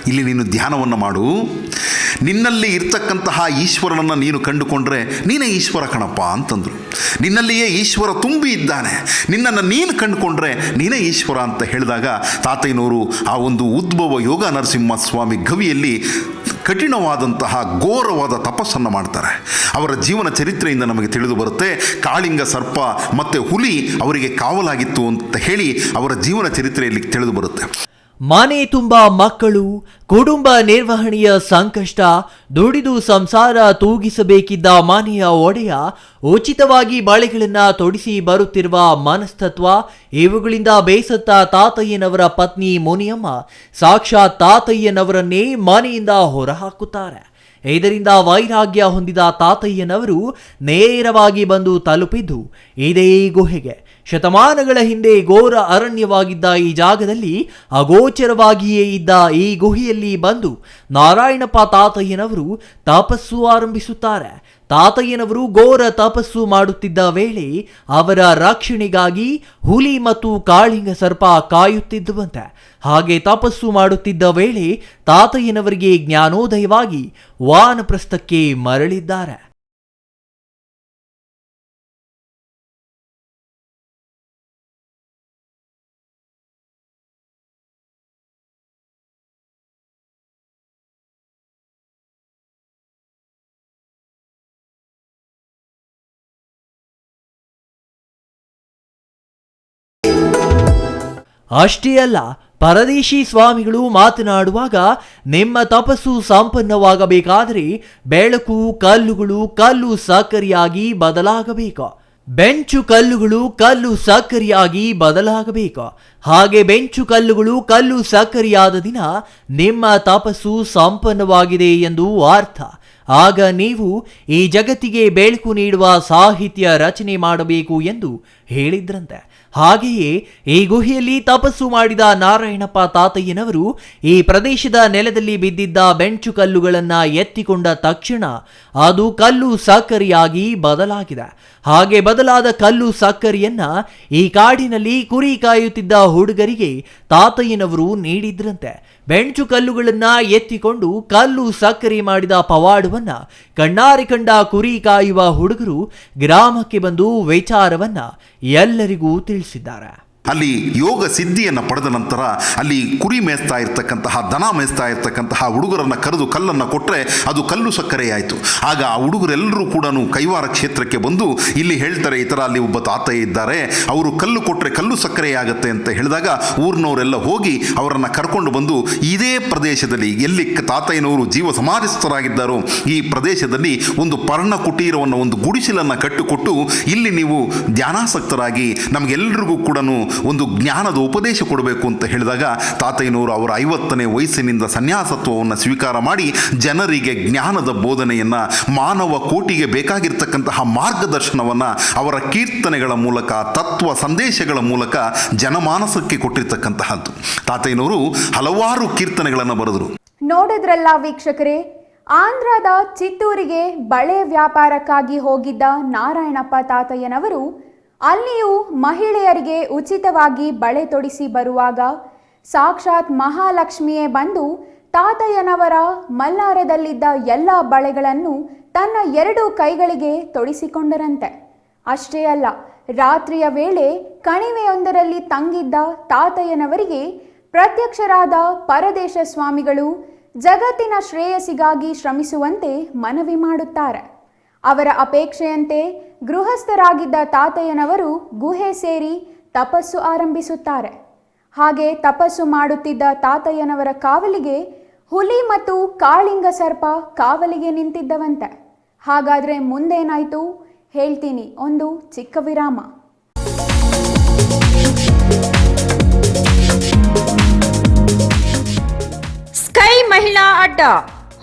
S5: ಇಲ್ಲಿ ನೀನು ಧ್ಯಾನವನ್ನು ಮಾಡು, ನಿನ್ನಲ್ಲಿ ಇರ್ತಕ್ಕಂತಹ ಈಶ್ವರನನ್ನು ನೀನು ಕಂಡುಕೊಂಡ್ರೆ ನೀನೇ ಈಶ್ವರ ಕಣಪ್ಪ ಅಂತಂದರು. ನಿನ್ನಲ್ಲಿಯೇ ಈಶ್ವರ ತುಂಬಿ ಇದ್ದಾನೆ, ನಿನ್ನನ್ನು ನೀನು ಕಂಡುಕೊಂಡ್ರೆ ನೀನೇ ಈಶ್ವರ ಅಂತ ಹೇಳಿದಾಗ ತಾತಯ್ಯನವರು ಆ ಒಂದು ಉದ್ಭವ ಯೋಗ ನರಸಿಂಹಸ್ವಾಮಿ ಗವಿಯಲ್ಲಿ ಕಠಿಣವಾದಂತಹ ಘೋರವಾದ ತಪಸ್ಸನ್ನು ಮಾಡ್ತಾರೆ. ಅವರ ಜೀವನ ಚರಿತ್ರೆಯಿಂದ ನಮಗೆ ತಿಳಿದು ಬರುತ್ತೆ. ಕಾಳಿಂಗ ಸರ್ಪ ಮತ್ತು ಹುಲಿ ಅವರಿಗೆ ಕಾವಲಾಗಿತ್ತು ಅಂತ ಹೇಳಿ ಅವರ ಜೀವನ ಚರಿತ್ರೆಯಲ್ಲಿ ತಿಳಿದು ಬರುತ್ತೆ.
S2: ಮನೆ ತುಂಬ ಮಕ್ಕಳು, ಕುಟುಂಬ ನಿರ್ವಹಣೆಯ ಸಂಕಷ್ಟ, ದುಡಿದು ಸಂಸಾರ ತೂಗಿಸಬೇಕಿದ್ದ ಮನೆಯ ಒಡೆಯ, ಉಚಿತವಾಗಿ ಬಳೆಗಳನ್ನು ತೊಡಿಸಿ ಬರುತ್ತಿರುವ ಮನಸ್ತತ್ವ, ಇವುಗಳಿಂದ ಬೇಸತ್ತ ತಾತಯ್ಯನವರ ಪತ್ನಿ ಮುನಿಯಮ್ಮ ಸಾಕ್ಷಾತ್ ತಾತಯ್ಯನವರನ್ನೇ ಮನೆಯಿಂದ ಹೊರಹಾಕುತ್ತಾರೆ. ಇದರಿಂದ ವೈರಾಗ್ಯ ಹೊಂದಿದ ತಾತಯ್ಯನವರು ನೇರವಾಗಿ ಬಂದು ತಲುಪಿದ್ದು ಇದೇ ಗುಹೆಗೆ. ಶತಮಾನಗಳ ಹಿಂದೆ ಘೋರ ಅರಣ್ಯವಾಗಿದ್ದ ಈ ಜಾಗದಲ್ಲಿ ಅಗೋಚರವಾಗಿಯೇ ಇದ್ದ ಈ ಗುಹೆಯಲ್ಲಿ ಬಂದು ನಾರಾಯಣಪ್ಪ ತಾತಯ್ಯನವರು ತಪಸ್ಸು ಆರಂಭಿಸುತ್ತಾರೆ. ತಾತಯ್ಯನವರು ಘೋರ ತಪಸ್ಸು ಮಾಡುತ್ತಿದ್ದ ವೇಳೆ ಅವರ ರಕ್ಷಣೆಗಾಗಿ ಹುಲಿ ಮತ್ತು ಕಾಳಿಂಗ ಸರ್ಪ ಕಾಯುತ್ತಿದ್ದುವಂತೆ. ಹಾಗೆ ತಪಸ್ಸು ಮಾಡುತ್ತಿದ್ದ ವೇಳೆ ತಾತಯ್ಯನವರಿಗೆ ಜ್ಞಾನೋದಯವಾಗಿ ವಾನಪ್ರಸ್ಥಕ್ಕೆ ಮರಳಿದ್ದಾರೆ. ಅಷ್ಟೇ ಅಲ್ಲ, ಪರದೇಶಿ ಸ್ವಾಮಿಗಳು ಮಾತನಾಡುವಾಗ ನಿಮ್ಮ ತಪಸ್ಸು ಸಂಪನ್ನವಾಗಬೇಕಾದರೆ ಬೆಳಕು ಕಲ್ಲುಗಳು ಕಲ್ಲು ಸಕ್ಕರೆಯಾಗಿ ಬದಲಾಗಬೇಕು, ಬೆಂಚು ಕಲ್ಲುಗಳು ಕಲ್ಲು ಸಕ್ಕರೆಯಾಗಿ ಬದಲಾಗಬೇಕು. ಹಾಗೆ ಬೆಂಚು ಕಲ್ಲುಗಳು ಕಲ್ಲು ಸಕ್ಕರೆಯಾದ ದಿನ ನಿಮ್ಮ ತಪಸ್ಸು ಸಂಪನ್ನವಾಗಿದೆ ಎಂದು ಅರ್ಥ. ಆಗ ನೀವು ಈ ಜಗತ್ತಿಗೆ ಬೆಳಕು ನೀಡುವ ಸಾಹಿತ್ಯ ರಚನೆ ಮಾಡಬೇಕು ಎಂದು ಹೇಳಿದ್ರಂತೆ. ಹಾಗೆಯೇ ಈ ಗುಹೆಯಲ್ಲಿ ತಪಸ್ಸು ಮಾಡಿದ ನಾರಾಯಣಪ್ಪ ತಾತಯ್ಯನವರು ಈ ಪ್ರದೇಶದ ನೆಲದಲ್ಲಿ ಬಿದ್ದಿದ್ದ ಬೆಂಚು ಕಲ್ಲುಗಳನ್ನು ಎತ್ತಿಕೊಂಡ ತಕ್ಷಣ ಅದು ಕಲ್ಲು ಸಕ್ಕರೆಯಾಗಿ ಬದಲಾಗಿದೆ. ಹಾಗೆ ಬದಲಾದ ಕಲ್ಲು ಸಕ್ಕರೆಯನ್ನ ಈ ಕಾಡಿನಲ್ಲಿ ಕುರಿ ಕಾಯುತ್ತಿದ್ದ ಹುಡುಗರಿಗೆ ತಾತಯ್ಯನವರು ನೀಡಿದ್ರಂತೆ. ಬೆಂಚು ಕಲ್ಲುಗಳನ್ನ ಎತ್ತಿಕೊಂಡು ಕಲ್ಲು ಸಕ್ಕರೆ ಮಾಡಿದ ಪವಾಡವನ್ನ ಕಣ್ಣಾರೆ ಕಂಡ ಕುರಿ ಕಾಯುವ ಹುಡುಗರು ಗ್ರಾಮಕ್ಕೆ ಬಂದು ವಿಚಾರವನ್ನ ಎಲ್ಲರಿಗೂ ತಿಳಿಸಿದ್ದಾರೆ.
S5: ಅಲ್ಲಿ ಯೋಗ ಸಿದ್ಧಿಯನ್ನು ಪಡೆದ ನಂತರ ಅಲ್ಲಿ ಕುರಿ ಮೇಯಿಸ್ತಾ ಇರ್ತಕ್ಕಂತಹ ದನ ಮೇಯಿಸ್ತಾ ಇರ್ತಕ್ಕಂತಹ ಹುಡುಗರನ್ನು ಕರೆದು ಕಲ್ಲನ್ನು ಕೊಟ್ಟರೆ ಅದು ಕಲ್ಲು ಸಕ್ಕರೆಯಾಯಿತು. ಆಗ ಆ ಹುಡುಗರೆಲ್ಲರೂ ಕೂಡ ಕೈವಾರ ಕ್ಷೇತ್ರಕ್ಕೆ ಬಂದು ಇಲ್ಲಿ ಹೇಳ್ತಾರೆ, ಈ ಥರ ಅಲ್ಲಿ ಒಬ್ಬ ತಾತಯ್ಯ ಇದ್ದಾರೆ, ಅವರು ಕಲ್ಲು ಕೊಟ್ಟರೆ ಕಲ್ಲು ಸಕ್ಕರೆಯಾಗತ್ತೆ ಅಂತ ಹೇಳಿದಾಗ ಊರಿನವರೆಲ್ಲ ಹೋಗಿ ಅವರನ್ನು ಕರ್ಕೊಂಡು ಬಂದು ಇದೇ ಪ್ರದೇಶದಲ್ಲಿ ಎಲ್ಲಿ ತಾತಯ್ಯನವರು ಜೀವ ಸಮಾಧಿಸ್ಥರಾಗಿದ್ದಾರೋ ಈ ಪ್ರದೇಶದಲ್ಲಿ ಒಂದು ಪರ್ಣ ಕುಟೀರವನ್ನು, ಒಂದು ಗುಡಿಸಲನ್ನು ಕಟ್ಟಿಕೊಟ್ಟು ಇಲ್ಲಿ ನೀವು ಧ್ಯಾನಾಸಕ್ತರಾಗಿ ನಮಗೆಲ್ಲರಿಗೂ ಕೂಡ ಒಂದು ಜ್ಞಾನದ ಉಪದೇಶ ಕೊಡಬೇಕು ಅಂತ ಹೇಳಿದಾಗ ತಾತಯ್ಯನವರು ಅವರ 50ನೇ ವಯಸ್ಸಿನಿಂದ ಸನ್ಯಾಸತ್ವವನ್ನು ಸ್ವೀಕಾರ ಮಾಡಿ ಜನರಿಗೆ ಜ್ಞಾನದ ಬೋಧನೆಯನ್ನು, ಮಾನವ ಕೋಟಿಗೆ ಬೇಕಾಗಿರ್ತಕ್ಕಂತಹ ಮಾರ್ಗದರ್ಶನವನ್ನು ಅವರ ಕೀರ್ತನೆಗಳ ಮೂಲಕ, ತತ್ವ ಸಂದೇಶಗಳ ಮೂಲಕ ಜನಮಾನಸಕ್ಕೆ ಕೊಟ್ಟಿರ್ತಕ್ಕಂತಹದ್ದು. ತಾತಯ್ಯನವರು ಹಲವಾರು ಕೀರ್ತನೆಗಳನ್ನು ಬರೆದರು.
S1: ನೋಡಿದ್ರಲ್ಲ ವೀಕ್ಷಕರೇ, ಆಂಧ್ರದ ಚಿತ್ತೂರಿಗೆ ಬಳೆ ವ್ಯಾಪಾರಕ್ಕಾಗಿ ಹೋಗಿದ್ದ ನಾರಾಯಣಪ್ಪ ತಾತಯ್ಯನವರು ಅಲ್ಲಿಯೂ ಮಹಿಳೆಯರಿಗೆ ಉಚಿತವಾಗಿ ಬಳೆ ತೊಡಿಸಿ ಬರುವಾಗ ಸಾಕ್ಷಾತ್ ಮಹಾಲಕ್ಷ್ಮಿಯೇ ಬಂದು ತಾತಯ್ಯನವರ ಮಲ್ಲಾರದಲ್ಲಿದ್ದ ಎಲ್ಲ ಬಳೆಗಳನ್ನು ತನ್ನ 2 ಕೈಗಳಿಗೆ ತೊಡಿಸಿಕೊಂಡರಂತೆ. ಅಷ್ಟೇ ಅಲ್ಲ, ರಾತ್ರಿಯ ವೇಳೆ ಕಣಿವೆಯೊಂದರಲ್ಲಿ ತಂಗಿದ್ದ ತಾತಯ್ಯನವರಿಗೆ ಪ್ರತ್ಯಕ್ಷರಾದ ಪರದೇಶ ಸ್ವಾಮಿಗಳು ಜಗತ್ತಿನ ಶ್ರೇಯಸ್ಸಿಗಾಗಿ ಶ್ರಮಿಸುವಂತೆ ಮನವಿ ಮಾಡುತ್ತಾರೆ. ಅವರ ಅಪೇಕ್ಷೆಯಂತೆ ಗೃಹಸ್ಥರಾಗಿದ್ದ ತಾತಯ್ಯನವರು ಗುಹೆ ಸೇರಿ ತಪಸ್ಸು ಆರಂಭಿಸುತ್ತಾರೆ. ಹಾಗೆ ತಪಸ್ಸು ಮಾಡುತ್ತಿದ್ದ ತಾತಯ್ಯನವರ ಕಾವಲಿಗೆ ಹುಲಿ ಮತ್ತು ಕಾಳಿಂಗ ಸರ್ಪ ಕಾವಲಿಗೆ ನಿಂತಿದ್ದವಂತೆ. ಹಾಗಾದರೆ ಮುಂದೇನಾಯಿತು ಹೇಳ್ತೀನಿ, ಒಂದು ಚಿಕ್ಕ ವಿರಾಮ.
S6: ಸ್ಕೈ ಮಹಿಳಾ ಅಡ್ಡ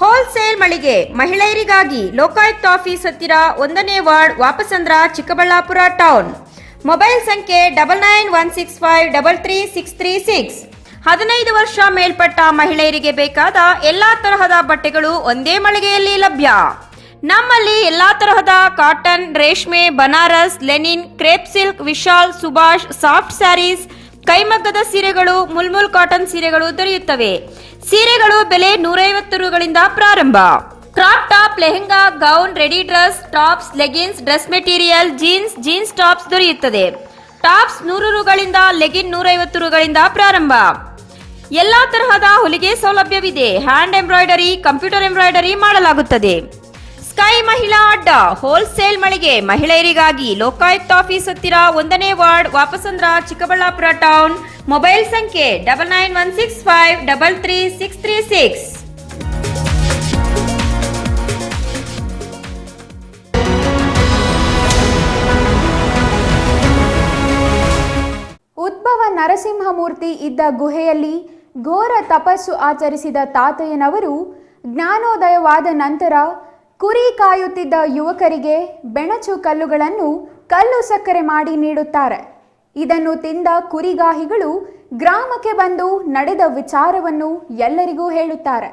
S6: ಹೋಲ್ಸೇಲ್ ಮಳಿಗೆ ಮಹಿಳೆಯರಿಗಾಗಿ ಲೋಕಾಯುಕ್ತ ಆಫೀಸ್ ಹತ್ತಿರ 1ನೇ ward, Vapasandra, Chikkaballapur town. Mobile ಸಂಖ್ಯೆ 9916533636. 15 ವರ್ಷ ಮೇಲ್ಪಟ್ಟ ಮಹಿಳೆಯರಿಗೆ ಬೇಕಾದ ಎಲ್ಲಾ ತರಹದ ಬಟ್ಟೆಗಳು ಒಂದೇ ಮಳಿಗೆಯಲ್ಲಿ ಲಭ್ಯ. ನಮ್ಮಲ್ಲಿ ಎಲ್ಲಾ ತರಹದ ಕಾಟನ್, ರೇಷ್ಮೆ, Banaras, linen, crepe silk, Vishal, Subhash, soft sarees, ಕೈಮಗ್ಗದ ಸೀರೆಗಳು, ಮುಲ್ಮುಲ್ ಕಾಟನ್ ಸೀರೆಗಳು ದೊರೆಯುತ್ತವೆ. ಸೀರೆಗಳು ಬೆಲೆ 150 ರುಗಳಿಂದ ಪ್ರಾರಂಭ. Crop top, lehenga, gown, ready dress, tops, leggings, dress material, jeans tops ದೊರೆಯುತ್ತದೆ. ಟಾಪ್ಸ್ 100 ರುಗಳಿಂದ, ಲೆಗಿನ್ 150 ರುಗಳಿಂದ ಪ್ರಾರಂಭ. ಎಲ್ಲಾ ತರಹದ ಹೊಲಿಗೆ ಸೌಲಭ್ಯವಿದೆ. ಹ್ಯಾಂಡ್ ಎಂಬ್ರಾಯ್ಡರಿ, ಕಂಪ್ಯೂಟರ್ ಎಂಬ್ರಾಯ್ಡರಿ ಮಾಡಲಾಗುತ್ತದೆ. ಸ್ಕೈ ಮಹಿಳಾ ಅಡ್ಡ ಹೋಲ್ಸೇಲ್ ಮಳಿಗೆ ಮಹಿಳೆಯರಿಗಾಗಿ ಲೋಕಾಯುಕ್ತ ಆಫೀಸ್ ಹತ್ತಿರ 1ನೇ ward, Vapasandra, Chikkaballapur town. Mobile ಸಂಖ್ಯೆ 9916533636.
S1: ಉದ್ಭವ ನರಸಿಂಹಮೂರ್ತಿ ಇದ್ದ ಗುಹೆಯಲ್ಲಿ ಘೋರ ತಪಸ್ಸು ಆಚರಿಸಿದ ತಾತಯ್ಯನವರು ಜ್ಞಾನೋದಯವಾದ ನಂತರ ಕುರಿ ಕಾಯುತ್ತಿದ್ದ ಯುವಕರಿಗೆ ಬೆಣಚು ಕಲ್ಲುಗಳನ್ನು ಕಲ್ಲು ಸಕ್ಕರೆ ಮಾಡಿ ನೀಡುತ್ತಾರೆ. ಇದನ್ನು ತಿಂದ ಕುರಿಗಾಹಿಗಳು ಗ್ರಾಮಕ್ಕೆ ಬಂದು ನಡೆದ ವಿಚಾರವನ್ನು ಎಲ್ಲರಿಗೂ ಹೇಳುತ್ತಾರೆ.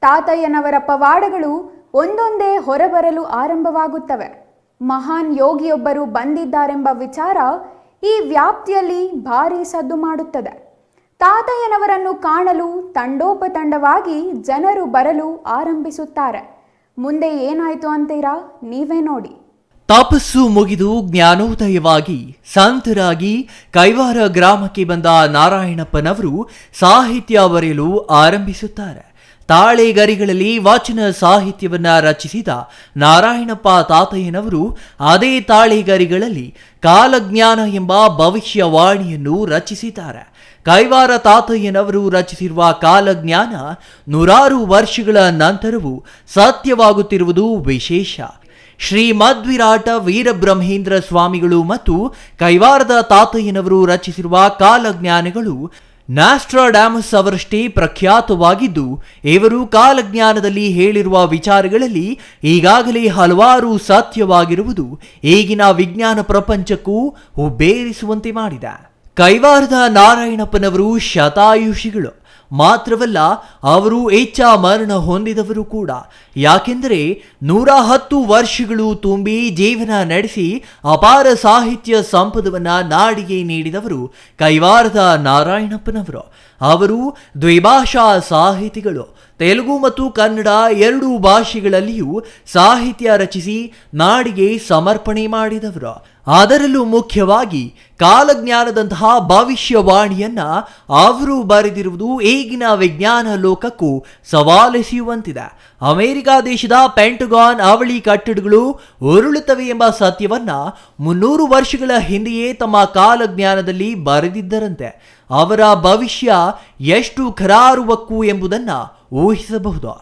S1: ತಾತಯ್ಯನವರ ಪವಾಡಗಳು ಒಂದೊಂದೇ ಹೊರಬರಲು ಆರಂಭವಾಗುತ್ತವೆ. ಮಹಾನ್ ಯೋಗಿಯೊಬ್ಬರು ಬಂದಿದ್ದಾರೆಂಬ ವಿಚಾರ ಈ ವ್ಯಾಪ್ತಿಯಲ್ಲಿ ಭಾರೀ ಸದ್ದು ಮಾಡುತ್ತದೆ. ತಾತಯ್ಯನವರನ್ನು ಕಾಣಲು ತಂಡೋಪತಂಡವಾಗಿ ಜನರು ಬರಲು ಆರಂಭಿಸುತ್ತಾರೆ. ಮುಂದೆ ಏನಾಯ್ತು ಅಂತೀರಾ? ನೀವೇ ನೋಡಿ.
S2: ತಪಸ್ಸು ಮುಗಿದು ಜ್ಞಾನೋದಯವಾಗಿ ಸಂತರಾಗಿ ಕೈವಾರ ಗ್ರಾಮಕ್ಕೆ ಬಂದ ನಾರಾಯಣಪ್ಪನವರು ಸಾಹಿತ್ಯ ಬರೆಯಲು ಆರಂಭಿಸುತ್ತಾರೆ. ತಾಳೆಗರಿಗಳಲ್ಲಿ ವಚನ ಸಾಹಿತ್ಯವನ್ನ ರಚಿಸಿದ ನಾರಾಯಣಪ್ಪ ತಾತಯ್ಯನವರು ಅದೇ ತಾಳೆಗರಿಗಳಲ್ಲಿ ಕಾಲಜ್ಞಾನ ಎಂಬ ಭವಿಷ್ಯವಾಣಿಯನ್ನು ರಚಿಸಿದ್ದಾರೆ. ಕೈವಾರ ತಾತಯ್ಯನವರು ರಚಿಸಿರುವ ಕಾಲಜ್ಞಾನ 100 ವರ್ಷಗಳ ನಂತರವೂ ಸತ್ಯವಾಗುತ್ತಿರುವುದು ವಿಶೇಷ. ಶ್ರೀ ಮಧ್ವಿರಾಟ ವೀರಬ್ರಹ್ಮೇಂದ್ರ ಸ್ವಾಮಿಗಳು ಮತ್ತು ಕೈವಾರದ ತಾತಯ್ಯನವರು ರಚಿಸಿರುವ ಕಾಲಜ್ಞಾನಗಳು ನ್ಯಾಸ್ಟ್ರಾಡ್ಯಾಮಸ್ ಅವರಷ್ಟೇ ಪ್ರಖ್ಯಾತವಾಗಿದ್ದು, ಇವರು ಕಾಲಜ್ಞಾನದಲ್ಲಿ ಹೇಳಿರುವ ವಿಚಾರಗಳಲ್ಲಿ ಈಗಾಗಲೇ ಹಲವಾರು ಸತ್ಯವಾಗಿರುವುದು ಈಗಿನ ವಿಜ್ಞಾನ ಪ್ರಪಂಚಕ್ಕೂ ಹುಬ್ಬೇರಿಸುವಂತೆ ಮಾಡಿದೆ. ಕೈವಾರದ ನಾರಾಯಣಪ್ಪನವರು ಶತಾಯುಷಿಗಳು ಮಾತ್ರವಲ್ಲ, ಅವರು ಹೆಚ್ಚ ಮರಣ ಹೊಂದಿದವರು ಕೂಡ. ಯಾಕೆಂದರೆ 110 ವರ್ಷಗಳು ತುಂಬಿ ಜೀವನ ನಡೆಸಿ ಅಪಾರ ಸಾಹಿತ್ಯ ಸಂಪದವನ್ನ ನಾಡಿಗೆ ನೀಡಿದವರು ಕೈವಾರದ ನಾರಾಯಣಪ್ಪನವರು. ಅವರು ದ್ವಿಭಾಷಾ ಸಾಹಿತಿಗಳು. ತೆಲುಗು ಮತ್ತು ಕನ್ನಡ 2 ಭಾಷೆಗಳಲ್ಲಿಯೂ ಸಾಹಿತ್ಯ ರಚಿಸಿ ನಾಡಿಗೆ ಸಮರ್ಪಣೆ ಮಾಡಿದವರು. ಅದರಲ್ಲೂ ಮುಖ್ಯವಾಗಿ ಕಾಲಜ್ಞಾನದಂತಹ ಭವಿಷ್ಯವಾಣಿಯನ್ನ ಅವರು ಬರೆದಿರುವುದು ಈಗಿನ ವಿಜ್ಞಾನ ಲೋಕಕ್ಕೂ ಸವಾಲೆಸೆಯುವಂತಿದೆ. ಅಮೆರಿಕ ದೇಶದ ಪೆಂಟಗಾನ್ ಅವಳಿ ಕಟ್ಟಡಗಳು ಉರುಳುತ್ತವೆ ಎಂಬ ಸತ್ಯವನ್ನ 300 ವರ್ಷಗಳ ಹಿಂದೆಯೇ ತಮ್ಮ ಕಾಲಜ್ಞಾನದಲ್ಲಿ ಬರೆದಿದ್ದರಂತೆ. ಅವರ ಭವಿಷ್ಯ ಎಷ್ಟು ಖರಾರುವಕ್ಕು ಎಂಬುದನ್ನ ಊಹಿಸಬಹುದು.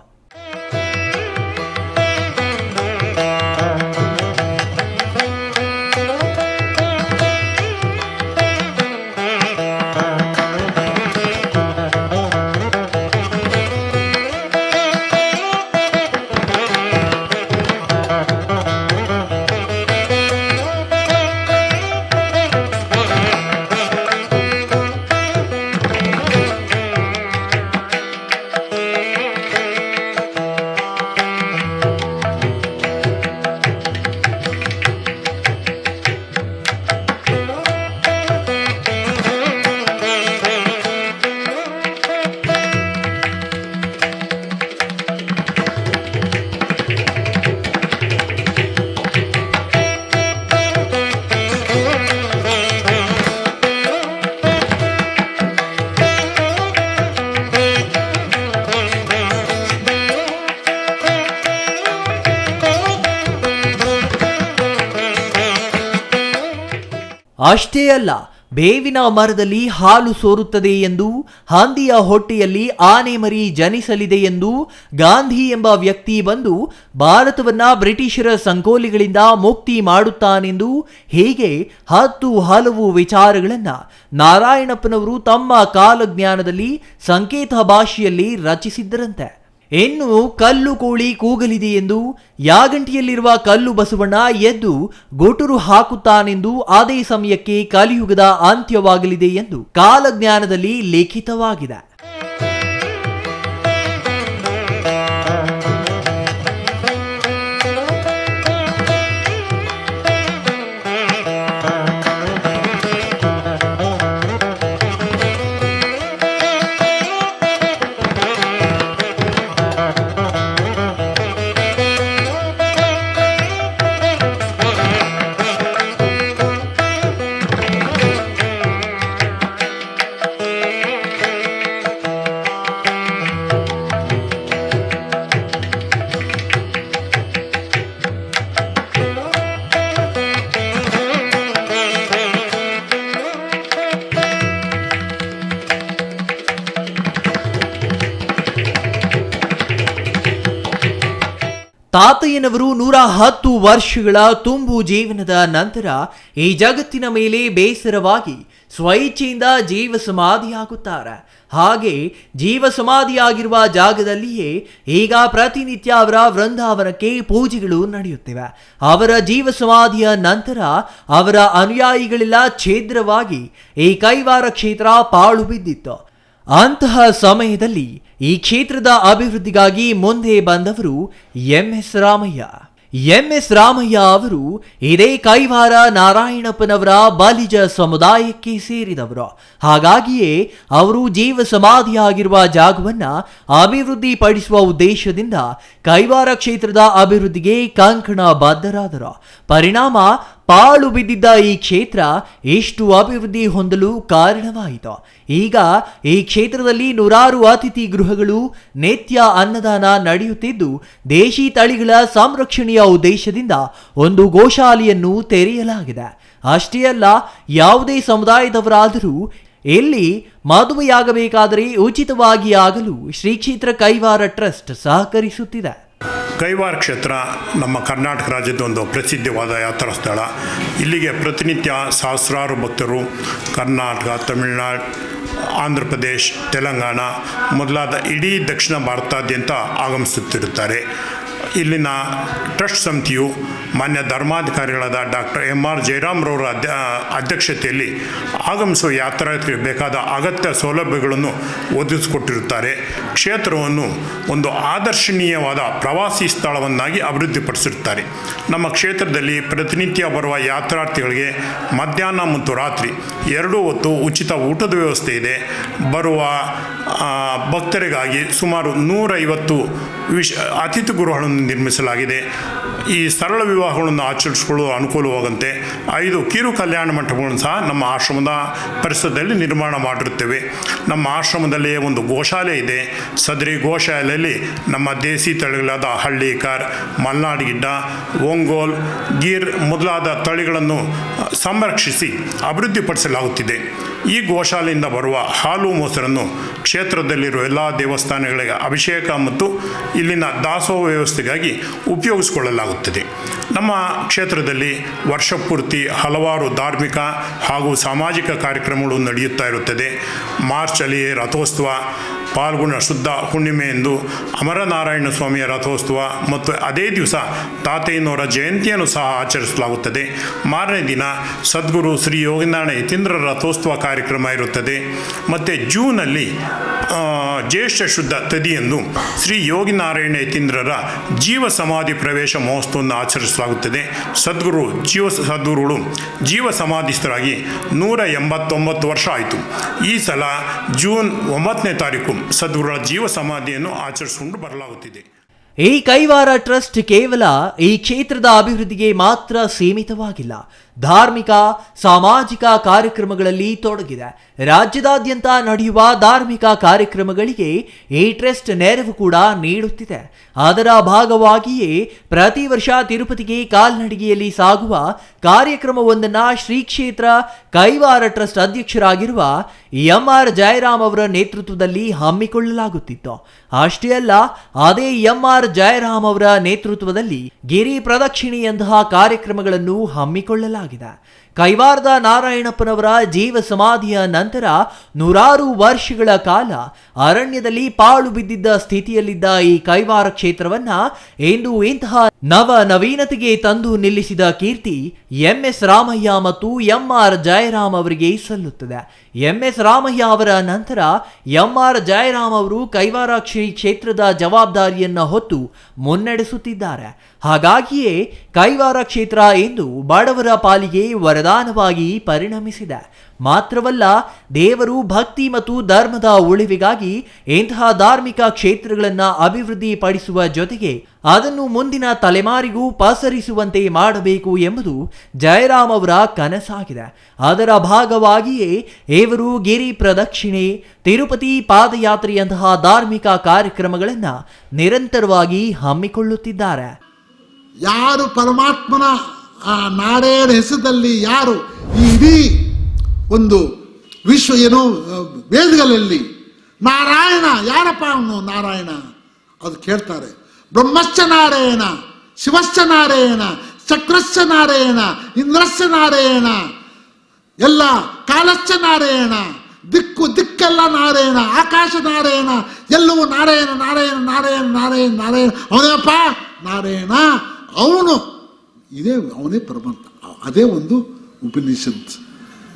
S2: ಅಷ್ಟೇ ಅಲ್ಲ, ಬೇವಿನ ಮರದಲ್ಲಿ ಹಾಲು ಸೋರುತ್ತದೆ ಎಂದು, ಹಂದಿಯ ಹೊಟ್ಟೆಯಲ್ಲಿ ಆನೆ ಮರಿ ಜನಿಸಲಿದೆ ಎಂದು ಗಾಂಧಿ ಎಂಬ ವ್ಯಕ್ತಿ ಬಂದು ಭಾರತವನ್ನ ಬ್ರಿಟಿಷರ ಸಂಕೋಲೆಗಳಿಂದ ಮುಕ್ತಿ ಮಾಡುತ್ತಾನೆಂದು, ಹೀಗೆ 10 ಹಲವು ವಿಚಾರಗಳನ್ನ ನಾರಾಯಣಪ್ಪನವರು ತಮ್ಮ ಕಾಲಜ್ಞಾನದಲ್ಲಿ ಸಂಕೇತ ಭಾಷೆಯಲ್ಲಿ ರಚಿಸಿದ್ದರಂತೆ. ಇನ್ನು ಕಲ್ಲು ಕೋಳಿ ಕೂಗಲಿದೆ ಎಂದು, ಯಾಗಂಟಿಯಲ್ಲಿರುವ ಕಲ್ಲು ಬಸವಣ್ಣ ಎದ್ದು ಗೊಟುರು ಹಾಕುತ್ತಾನೆಂದು, ಅದೇ ಸಮಯಕ್ಕೆ ಕಲಿಯುಗದ ಅಂತ್ಯವಾಗಲಿದೆ ಎಂದು ಕಾಲಜ್ಞಾನದಲ್ಲಿ ಲಿಖಿತವಾಗಿದೆ. ತಾತಯ್ಯನವರು 110 ವರ್ಷಗಳ ತುಂಬು ಜೀವನದ ನಂತರ ಈ ಜಗತ್ತಿನ ಮೇಲೆ ಬೇಸರವಾಗಿ ಸ್ವಇಚ್ಛೆಯಿಂದ ಜೀವ ಸಮಾಧಿಯಾಗುತ್ತಾರೆ. ಹಾಗೆ ಜೀವ ಸಮಾಧಿಯಾಗಿರುವ ಜಾಗದಲ್ಲಿಯೇ ಈಗ ಪ್ರತಿನಿತ್ಯ ಅವರ ವೃಂದಾವನಕ್ಕೆ ಪೂಜೆಗಳು ನಡೆಯುತ್ತಿವೆ. ಅವರ ಜೀವ ಸಮಾಧಿಯ ನಂತರ ಅವರ ಅನುಯಾಯಿಗಳೆಲ್ಲ ಛೇದ್ರವಾಗಿ ಈ ಕೈವಾರ ಕ್ಷೇತ್ರ ಪಾಳು ಬಿದ್ದಿತ್ತು. ಅಂತಹ ಸಮಯದಲ್ಲಿ ಈ ಕ್ಷೇತ್ರದ ಅಭಿವೃದ್ಧಿಗಾಗಿ ಮುಂದೆ ಬಂದವರು ಎಂ.ಎಸ್. ರಾಮಯ್ಯ. ಎಂ.ಎಸ್. ರಾಮಯ್ಯ ಅವರು ಇದೇ ಕೈವಾರ ನಾರಾಯಣಪ್ಪನವರ ಬಲಿಜ ಸಮುದಾಯಕ್ಕೆ ಸೇರಿದವರು. ಹಾಗಾಗಿಯೇ ಅವರು ಜೀವ ಸಮಾಧಿಯಾಗಿರುವ ಜಾಗವನ್ನ ಅಭಿವೃದ್ಧಿ ಪಡಿಸುವ ಉದ್ದೇಶದಿಂದ ಕೈವಾರ ಕ್ಷೇತ್ರದ ಅಭಿವೃದ್ಧಿಗೆ ಕಂಕಣ ಬದ್ಧರಾದರು. ಪರಿಣಾಮ ಪಾಳು ಬಿದ್ದಿದ್ದ ಈ ಕ್ಷೇತ್ರ ಎಷ್ಟು ಅಭಿವೃದ್ಧಿ ಹೊಂದಲು ಕಾರಣವಾಯಿತು. ಈಗ ಈ ಕ್ಷೇತ್ರದಲ್ಲಿ 100 ಅತಿಥಿ ಗೃಹಗಳು, ನಿತ್ಯ ಅನ್ನದಾನ ನಡೆಯುತ್ತಿದ್ದು, ದೇಶಿ ತಳಿಗಳ ಸಂರಕ್ಷಣೆಯ ಉದ್ದೇಶದಿಂದ ಒಂದು ಗೋಶಾಲೆಯನ್ನು ತೆರೆಯಲಾಗಿದೆ. ಅಷ್ಟೇ ಅಲ್ಲ, ಯಾವುದೇ ಸಮುದಾಯದವರಾದರೂ ಇಲ್ಲಿ ಮದುವೆಯಾಗಬೇಕಾದರೆ ಉಚಿತವಾಗಿ ಆಗಲು ಶ್ರೀ ಕ್ಷೇತ್ರ ಕೈವಾರ ಟ್ರಸ್ಟ್ ಸಹಕರಿಸುತ್ತಿದೆ.
S4: ಕೈವಾರ ಕ್ಷೇತ್ರ ನಮ್ಮ ಕರ್ನಾಟಕ ರಾಜ್ಯದ ಒಂದು ಪ್ರಸಿದ್ಧವಾದ ಯಾತ್ರಾ ಸ್ಥಳ. ಇಲ್ಲಿಗೆ ಪ್ರತಿನಿತ್ಯ ಸಹಸ್ರಾರು ಭಕ್ತರು ಕರ್ನಾಟಕ, ತಮಿಳುನಾಡು, ಆಂಧ್ರ ಪ್ರದೇಶ್, ತೆಲಂಗಾಣ ಮೊದಲಾದ ಇಡೀ ದಕ್ಷಿಣ ಭಾರತಾದ್ಯಂತ ಆಗಮಿಸುತ್ತಿರುತ್ತಾರೆ. ಇಲ್ಲಿನ ಟ್ರಸ್ಟ್ ಸಮಿತಿಯು ಮಾನ್ಯ ಧರ್ಮಾಧಿಕಾರಿಗಳಾದ ಡಾಕ್ಟರ್ ಎಂ.ಆರ್. ಜಯರಾಮ್ರವರ ಅಧ್ಯಕ್ಷತೆಯಲ್ಲಿ ಆಗಮಿಸುವ ಯಾತ್ರಾರ್ಥಿಗಳಿಗೆ ಬೇಕಾದ ಅಗತ್ಯ ಸೌಲಭ್ಯಗಳನ್ನು ಒದಗಿಸಿಕೊಟ್ಟಿರುತ್ತಾರೆ. ಕ್ಷೇತ್ರವನ್ನು ಒಂದು ಆದರ್ಶನೀಯವಾದ ಪ್ರವಾಸಿ ಸ್ಥಳವನ್ನಾಗಿ ಅಭಿವೃದ್ಧಿಪಡಿಸಿರುತ್ತಾರೆ. ನಮ್ಮ ಕ್ಷೇತ್ರದಲ್ಲಿ ಪ್ರತಿನಿತ್ಯ ಬರುವ ಯಾತ್ರಾರ್ಥಿಗಳಿಗೆ ಮಧ್ಯಾಹ್ನ ಮತ್ತು ರಾತ್ರಿ 2 ಹೊತ್ತು ಉಚಿತ ಊಟದ ವ್ಯವಸ್ಥೆ ಇದೆ. ಬರುವ ಭಕ್ತರಿಗಾಗಿ ಸುಮಾರು 150 ಅತಿಥಿ ಗೃಹಗಳನ್ನು ನಿರ್ಮಿಸಲಾಗಿದೆ. ಈ ಸರಳ ವಿವಾಹಗಳನ್ನು ಆಚರಿಸಿಕೊಳ್ಳುವ ಅನುಕೂಲವಾದಂತೆ 5 ಕಿರು ಕಲ್ಯಾಣ ಮಂಟಪಗಳನ್ನು ಸಹ ನಮ್ಮ ಆಶ್ರಮದ ಪರಿಸರದಲ್ಲಿ ನಿರ್ಮಾಣ ಮಾಡಿರುತ್ತೇವೆ. ನಮ್ಮ ಆಶ್ರಮದಲ್ಲಿ ಒಂದು ಗೋಶಾಲೆ ಇದೆ. ಸದರಿ ಗೋಶಾಲೆಯಲ್ಲಿ ನಮ್ಮ ದೇಸಿ ತಳಿಗಳಾದ ಹಳ್ಳಿಕಾರ್, ಮಲ್ನಾಡ್ ಗಿಡ್ಡ, ಒಂಗೋಲ್, ಗೀರ್ ಮೊದಲಾದ ತಳಿಗಳನ್ನು ಸಂರಕ್ಷಿಸಿ ಅಭಿವೃದ್ಧಿಪಡಿಸಲಾಗುತ್ತಿದೆ. ಈ ಗೋಶಾಲೆಯಿಂದ ಬರುವ ಹಾಲು ಮೊಸರನ್ನು ಕ್ಷೇತ್ರದಲ್ಲಿರುವ ಎಲ್ಲ ದೇವಸ್ಥಾನಗಳಿಗೆ ಅಭಿಷೇಕ ಮತ್ತು ಇಲ್ಲಿನ ದಾಸೋಹ ವ್ಯವಸ್ಥೆಗಾಗಿ ಉಪಯೋಗಿಸಿಕೊಳ್ಳಲಾಗುತ್ತದೆ. ನಮ್ಮ ಕ್ಷೇತ್ರದಲ್ಲಿ ವರ್ಷಪೂರ್ತಿ ಹಲವಾರು ಧಾರ್ಮಿಕ ಹಾಗೂ ಸಾಮಾಜಿಕ ಕಾರ್ಯಕ್ರಮಗಳು ನಡೆಯುತ್ತಾ ಇರುತ್ತದೆ. ಮಾರ್ಚಲ್ಲಿ ರಥೋತ್ಸವ, ಪಾಲ್ಗುಣ ಶುದ್ಧ ಹುಣ್ಣಿಮೆಯಂದು ಅಮರನಾರಾಯಣ ಸ್ವಾಮಿಯ ರಥೋತ್ಸವ ಮತ್ತು ಅದೇ ದಿವಸ ತಾತಯ್ಯನವರ ಜಯಂತಿಯನ್ನು ಸಹ ಆಚರಿಸಲಾಗುತ್ತದೆ. ಮಾರನೇ ದಿನ ಸದ್ಗುರು ಶ್ರೀ ಯೋಗಿನಾರಾಯಣ ಯತೀಂದ್ರ ರಥೋತ್ಸವ ಕಾರ್ಯಕ್ರಮ ಇರುತ್ತದೆ. ಮತ್ತು ಜೂನಲ್ಲಿ ಜ್ಯೇಷ್ಠ ಶುದ್ಧ ತದಿಯಂದು ಶ್ರೀ ಯೋಗಿನಾರಾಯಣ ಯತೀಂದ್ರರ ಜೀವ ಸಮಾಧಿ ಪ್ರವೇಶ ಮಹೋತ್ಸವವನ್ನು ಆಚರಿಸಲಾಗುತ್ತದೆ. ಸದ್ಗುರುಗಳು ಜೀವ ಸಮಾಧಿಸ್ಥರಾಗಿ 189 ವರ್ಷ ಆಯಿತು. ಈ ಸಲ ಜೂನ್ 9ನೇ ತಾರೀಕು ಸದ್ಗುರುಗಳ ಜೀವ ಸಮಾಧಿಯನ್ನು ಆಚರಿಸಿಕೊಂಡು ಬರಲಾಗುತ್ತಿದೆ.
S2: ಈ ಕೈವಾರ ಟ್ರಸ್ಟ್ ಕೇವಲ ಈ ಕ್ಷೇತ್ರದ ಅಭಿವೃದ್ಧಿಗೆ ಮಾತ್ರ ಸೀಮಿತವಾಗಿಲ್ಲ. ಧಾರ್ಮಿಕ ಸಾಮಾಜಿಕ ಕಾರ್ಯಕ್ರಮಗಳಲ್ಲಿ ತೊಡಗಿದೆ. ರಾಜ್ಯದಾದ್ಯಂತ ನಡೆಯುವ ಧಾರ್ಮಿಕ ಕಾರ್ಯಕ್ರಮಗಳಿಗೆ ಈ ಟ್ರಸ್ಟ್ ನೆರವು ಕೂಡ ನೀಡುತ್ತಿದೆ. ಅದರ ಭಾಗವಾಗಿಯೇ ಪ್ರತಿ ವರ್ಷ ತಿರುಪತಿಗೆ ಕಾಲ್ನಡಿಗೆಯಲ್ಲಿ ಸಾಗುವ ಕಾರ್ಯಕ್ರಮವೊಂದನ್ನು ಶ್ರೀ ಕ್ಷೇತ್ರ ಕೈವಾರ ಟ್ರಸ್ಟ್ ಅಧ್ಯಕ್ಷರಾಗಿರುವ ಎಂ.ಆರ್. ಜಯರಾಮ್ ಅವರ ನೇತೃತ್ವದಲ್ಲಿ ಹಮ್ಮಿಕೊಳ್ಳಲಾಗುತ್ತಿತ್ತು. ಅಷ್ಟೇ ಅಲ್ಲ, ಅದೇ ಎಂ.ಆರ್. ಜಯರಾಮ್ ಅವರ ನೇತೃತ್ವದಲ್ಲಿ ಗಿರಿ ಪ್ರದಕ್ಷಿಣೆಯಂತಹ ಕಾರ್ಯಕ್ರಮಗಳನ್ನು ಹಮ್ಮಿಕೊಳ್ಳಲಾಗಿದೆ. ಕೈವಾರದ ನಾರಾಯಣಪ್ಪನವರ ಜೀವ ಸಮಾಧಿಯ ನಂತರ ನೂರಾರು ವರ್ಷಗಳ ಕಾಲ ಅರಣ್ಯದಲ್ಲಿ ಪಾಳು ಬಿದ್ದಿದ್ದ ಸ್ಥಿತಿಯಲ್ಲಿದ್ದ ಈ ಕೈವಾರ ಕ್ಷೇತ್ರವನ್ನ ಇಂದು ಇಂತಹ ನವೀನತೆಗೆ ತಂದು ನಿಲ್ಲಿಸಿದ ಕೀರ್ತಿ ಎಂ.ಎಸ್. ರಾಮಯ್ಯ ಮತ್ತು ಎಂ.ಆರ್. ಜಯರಾಮ್ ಅವರಿಗೆ ಸಲ್ಲುತ್ತದೆ. ಎಂ.ಎಸ್. ರಾಮಯ್ಯ ಅವರ ನಂತರ ಎಂ.ಆರ್. ಜಯರಾಮ್ ಅವರು ಕೈವಾರ ಕ್ಷೇತ್ರದ ಜವಾಬ್ದಾರಿಯನ್ನು ಹೊತ್ತು ಮುನ್ನಡೆಸುತ್ತಿದ್ದಾರೆ. ಹಾಗಾಗಿಯೇ ಕೈವಾರ ಕ್ಷೇತ್ರ ಎಂದು ಬಡವರ ಪಾಲಿಗೆ ವರದಾನವಾಗಿ ಪರಿಣಮಿಸಿದೆ. ಮಾತ್ರವಲ್ಲ, ದೇವರು ಭಕ್ತಿ ಮತ್ತು ಧರ್ಮದ ಉಳಿವಿಗಾಗಿ ಇಂತಹ ಧಾರ್ಮಿಕ ಕ್ಷೇತ್ರಗಳನ್ನು ಅಭಿವೃದ್ಧಿಪಡಿಸುವ ಜೊತೆಗೆ ಅದನ್ನು ಮುಂದಿನ ತಲೆಮಾರಿಗೂ ಪಸರಿಸುವಂತೆ ಮಾಡಬೇಕು ಎಂಬುದು ಜಯರಾಮ್ ಅವರ ಕನಸಾಗಿದೆ. ಅದರ ಭಾಗವಾಗಿಯೇ ಇವರು ಗಿರಿ ಪ್ರದಕ್ಷಿಣೆ, ತಿರುಪತಿ ಪಾದಯಾತ್ರೆಯಂತಹ ಧಾರ್ಮಿಕ ಕಾರ್ಯಕ್ರಮಗಳನ್ನು ನಿರಂತರವಾಗಿ ಹಮ್ಮಿಕೊಳ್ಳುತ್ತಿದ್ದಾರೆ.
S7: ಯಾರು ಪರಮಾತ್ಮನ ಆ ನಾರಾಯಣ ಹೆಸರಲ್ಲಿ ಯಾರು ಈ ಇಡೀ ಒಂದು ವಿಶ್ವ ವೇದಗಳಲ್ಲಿ ನಾರಾಯಣ ಯಾರಪ್ಪ ಅವನು ನಾರಾಯಣ ಅದು ಕೇಳ್ತಾರೆ. ಬ್ರಹ್ಮಶ್ಚ ನಾರಾಯಣ, ಶಿವಶ್ಚ ನಾರಾಯಣ, ಚಕ್ರಶ್ಚ ನಾರಾಯಣ, ಇಂದ್ರಶ್ಚ ನಾರಾಯಣ, ಎಲ್ಲ ಕಾಲಶ್ಚ ನಾರಾಯಣ, ದಿಕ್ಕೆಲ್ಲ ನಾರಾಯಣ, ಆಕಾಶ ನಾರಾಯಣ, ಎಲ್ಲವೂ ನಾರಾಯಣ ನಾರಾಯಣ ನಾರಾಯಣ ನಾರಾಯಣ ನಾರಾಯಣ ಅವನೇಪ್ಪ ನಾರಾಯಣ, ಅವನು ಇದೇ ಅವನೇ ಪರಮಾತ್ಮ. ಅದೇ ಒಂದು ಉಪನಿಷತ್,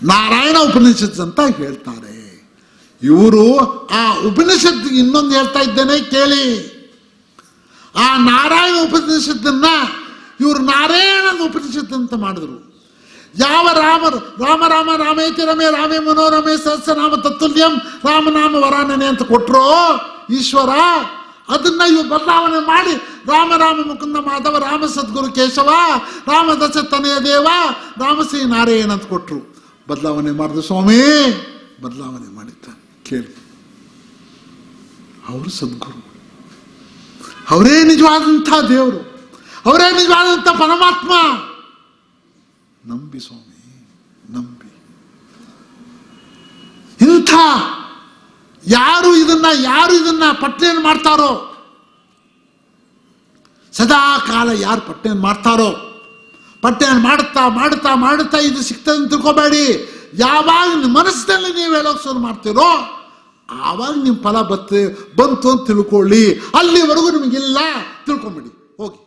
S7: ನಾರಾಯಣ ಉಪನಿಷತ್ ಅಂತ ಹೇಳ್ತಾರೆ ಇವರು. ಆ ಉಪನಿಷತ್ ಇನ್ನೊಂದು ಹೇಳ್ತಾ ಇದ್ದೇನೆ ಕೇಳಿ. ಆ ನಾರಾಯಣ ಉಪನಿಷತ್ತನ್ನ ಇವರು ನಾರಾಯಣನ ಉಪನಿಷತ್ ಅಂತ ಮಾಡಿದ್ರು. ಯಾವ ರಾಮ ರಾಮ ರಾಮೇತಿ ರಮೇ ರಾಮೇ ಮನೋರಮೇ ಸಹಸ್ರನಾಮ ತತ್ತುಲ್ಯಂ ರಾಮನಾಮ ವರಾನನೆ ಅಂತ ಕೊಟ್ಟರು ಈಶ್ವರ, ಅದನ್ನ ಇವರು ಬದಲಾವಣೆ ಮಾಡಿ ರಾಮ ಮುಕುಂದ ಮಾಧವ, ರಾಮ ಸದ್ಗುರು ಕೇಶವ, ರಾಮ ದಶ ತನೆಯ ದೇವ, ರಾಮಶ್ರೀ ನಾರಾಯಣ ಅಂತ ಕೊಟ್ಟರು. ಬದಲಾವಣೆ ಮಾಡಿದ್ರು ಸ್ವಾಮಿ, ಬದಲಾವಣೆ ಮಾಡಿದ್ದಾರೆ ಕೇಳಿ. ಅವರು ಸದ್ಗುರು, ಅವರೇ ನಿಜವಾದಂಥ ದೇವರು, ಅವರೇ ನಿಜವಾದಂಥ ಪರಮಾತ್ಮ. ನಂಬಿ ಸ್ವಾಮಿ, ನಂಬಿ. ಇಂಥ ಯಾರು ಇದನ್ನ ಪಠ್ಯನ ಮಾಡ್ತಾರೋ, ಸದಾ ಕಾಲ ಯಾರು ಪಠ್ಯನ ಮಾಡ್ತಾರೋ, ಪಠ್ಯನ ಮಾಡುತ್ತಾ ಮಾಡುತ್ತಾ ಮಾಡುತ್ತಾ ಇದು ಸಿಗ್ತದೆ ಅಂತ ತಿಳ್ಕೊಬೇಡಿ. ಯಾವಾಗ ನಿಮ್ಮ ಮನಸ್ಸಿನಲ್ಲಿ ನೀವು ಹೇಳೋಕೆ ಶುರು ಮಾಡ್ತೀರೋ ಆವಾಗ ನಿಮ್ಮ ಫಲ ಬಂತು ಅಂತ ತಿಳ್ಕೊಳ್ಳಿ. ಅಲ್ಲಿವರೆಗೂ ನಿಮಗಿಲ್ಲ ತಿಳ್ಕೊಂಬಿಡಿ ಹೋಗಿ.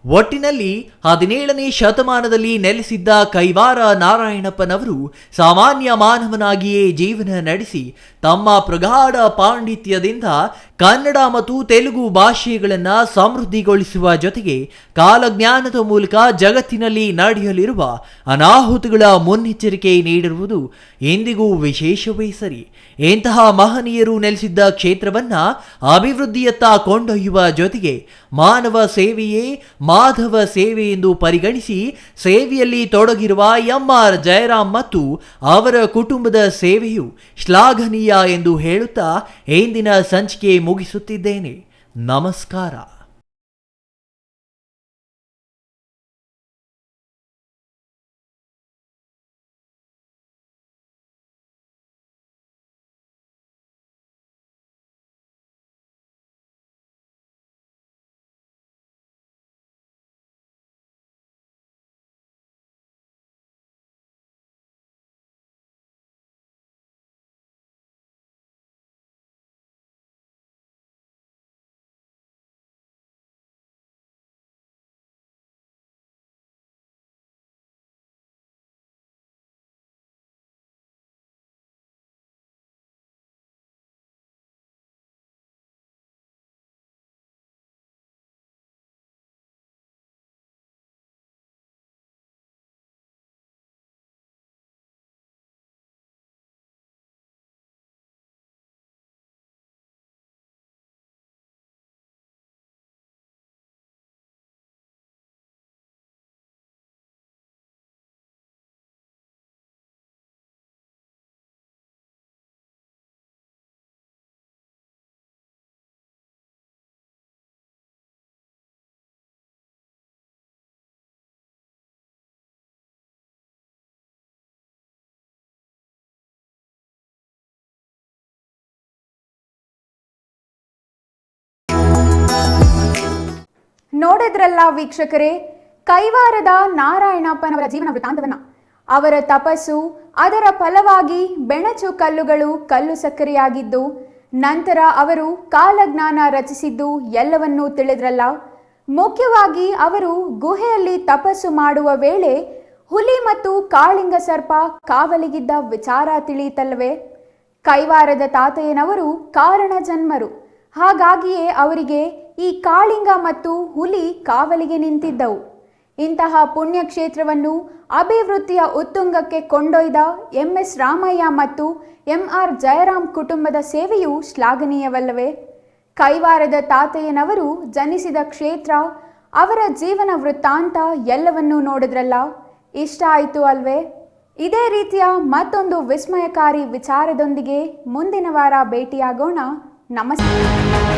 S2: ಒಟ್ಟಿನಲ್ಲಿ 17ನೇ ಶತಮಾನದಲ್ಲಿ ನೆಲೆಸಿದ್ದ ಕೈವಾರ ನಾರಾಯಣಪ್ಪನವರು ಸಾಮಾನ್ಯ ಮಾನವನಾಗಿಯೇ ಜೀವನ ನಡೆಸಿ ತಮ್ಮ ಪ್ರಗಾಢ ಪಾಂಡಿತ್ಯದಿಂದ ಕನ್ನಡ ಮತ್ತು ತೆಲುಗು ಭಾಷೆಗಳನ್ನು ಸಮೃದ್ಧಿಗೊಳಿಸುವ ಜೊತೆಗೆ ಕಾಲಜ್ಞಾನದ ಮೂಲಕ ಜಗತ್ತಿನಲ್ಲಿ ನಡೆಯಲಿರುವ ಅನಾಹುತಗಳ ಮುನ್ನೆಚ್ಚರಿಕೆ ನೀಡಿರುವುದು ಎಂದಿಗೂ ವಿಶೇಷವೇ ಸರಿ. ಇಂತಹ ಮಹನೀಯರು ನೆಲೆಸಿದ್ದ ಕ್ಷೇತ್ರವನ್ನ ಅಭಿವೃದ್ಧಿಯತ್ತ ಕೊಂಡೊಯ್ಯುವ ಜೊತೆಗೆ ಮಾನವ ಸೇವೆಯೇ ಮಾಧವ ಸೇವೆ ಎಂದು ಪರಿಗಣಿಸಿ ಸೇವೆಯಲ್ಲಿ ತೊಡಗಿರುವ ಎಂ.ಆರ್. ಜಯರಾಮ್ ಮತ್ತು ಅವರ ಕುಟುಂಬದ ಸೇವೆಯು ಶ್ಲಾಘನೀಯ ಎಂದು ಹೇಳುತ್ತಾ ಇಂದಿನ ಸಂಚಿಕೆ ಮುಗಿಸುತ್ತಿದ್ದೇನೆ. ನಮಸ್ಕಾರ.
S1: ನೋಡಿದ್ರಲ್ಲ ವೀಕ್ಷಕರೇ, ಕೈವಾರದ ನಾರಾಯಣಪ್ಪನವರ ಜೀವನ ವೃತ್ತಾಂತವನ್ನ. ಅವರ ತಪಸ್ಸು, ಅದರ ಫಲವಾಗಿ ಬೆಣಚು ಕಲ್ಲುಗಳು ಕಲ್ಲು ಸಕ್ಕರೆಯಾಗಿದ್ದು, ನಂತರ ಅವರು ಕಾಲಜ್ಞಾನ ರಚಿಸಿದ್ದು ಎಲ್ಲವನ್ನೂ ತಿಳಿದ್ರಲ್ಲ. ಮುಖ್ಯವಾಗಿ ಅವರು ಗುಹೆಯಲ್ಲಿ ತಪಸ್ಸು ಮಾಡುವ ವೇಳೆ ಹುಲಿ ಮತ್ತು ಕಾಳಿಂಗ ಸರ್ಪ ಕಾವಲಿಗಿದ್ದ ವಿಚಾರ ತಿಳಿಯಿತಲ್ವೇ? ಕೈವಾರದ ತಾತಯ್ಯನವರು ಕಾರಣ ಜನ್ಮರು. ಹಾಗಾಗಿಯೇ ಅವರಿಗೆ ಈ ಕಾಳಿಂಗ ಮತ್ತು ಹುಲಿ ಕಾವಲಿಗೆ ನಿಂತಿದ್ದವು. ಇಂತಹ ಪುಣ್ಯಕ್ಷೇತ್ರವನ್ನು ಅಭಿವೃದ್ಧಿಯ ಉತ್ತುಂಗಕ್ಕೆ ಕೊಂಡೊಯ್ದ MS ರಾಮಯ್ಯ ಮತ್ತು MR ಜಯರಾಮ್ ಕುಟುಂಬದ ಸೇವೆಯು ಶ್ಲಾಘನೀಯವಲ್ಲವೇ? ಕೈವಾರದ ತಾತಯ್ಯನವರು ಜನಿಸಿದ ಕ್ಷೇತ್ರ, ಅವರ ಜೀವನ ವೃತ್ತಾಂತ ಎಲ್ಲವನ್ನೂ ನೋಡಿದ್ರಲ್ಲ. ಇಷ್ಟ ಆಯಿತು ಅಲ್ವೇ? ಇದೇ ರೀತಿಯ ಮತ್ತೊಂದು ವಿಸ್ಮಯಕಾರಿ ವಿಚಾರದೊಂದಿಗೆ ಮುಂದಿನ ವಾರ ಭೇಟಿಯಾಗೋಣ. ನಮಸ್ತೆ.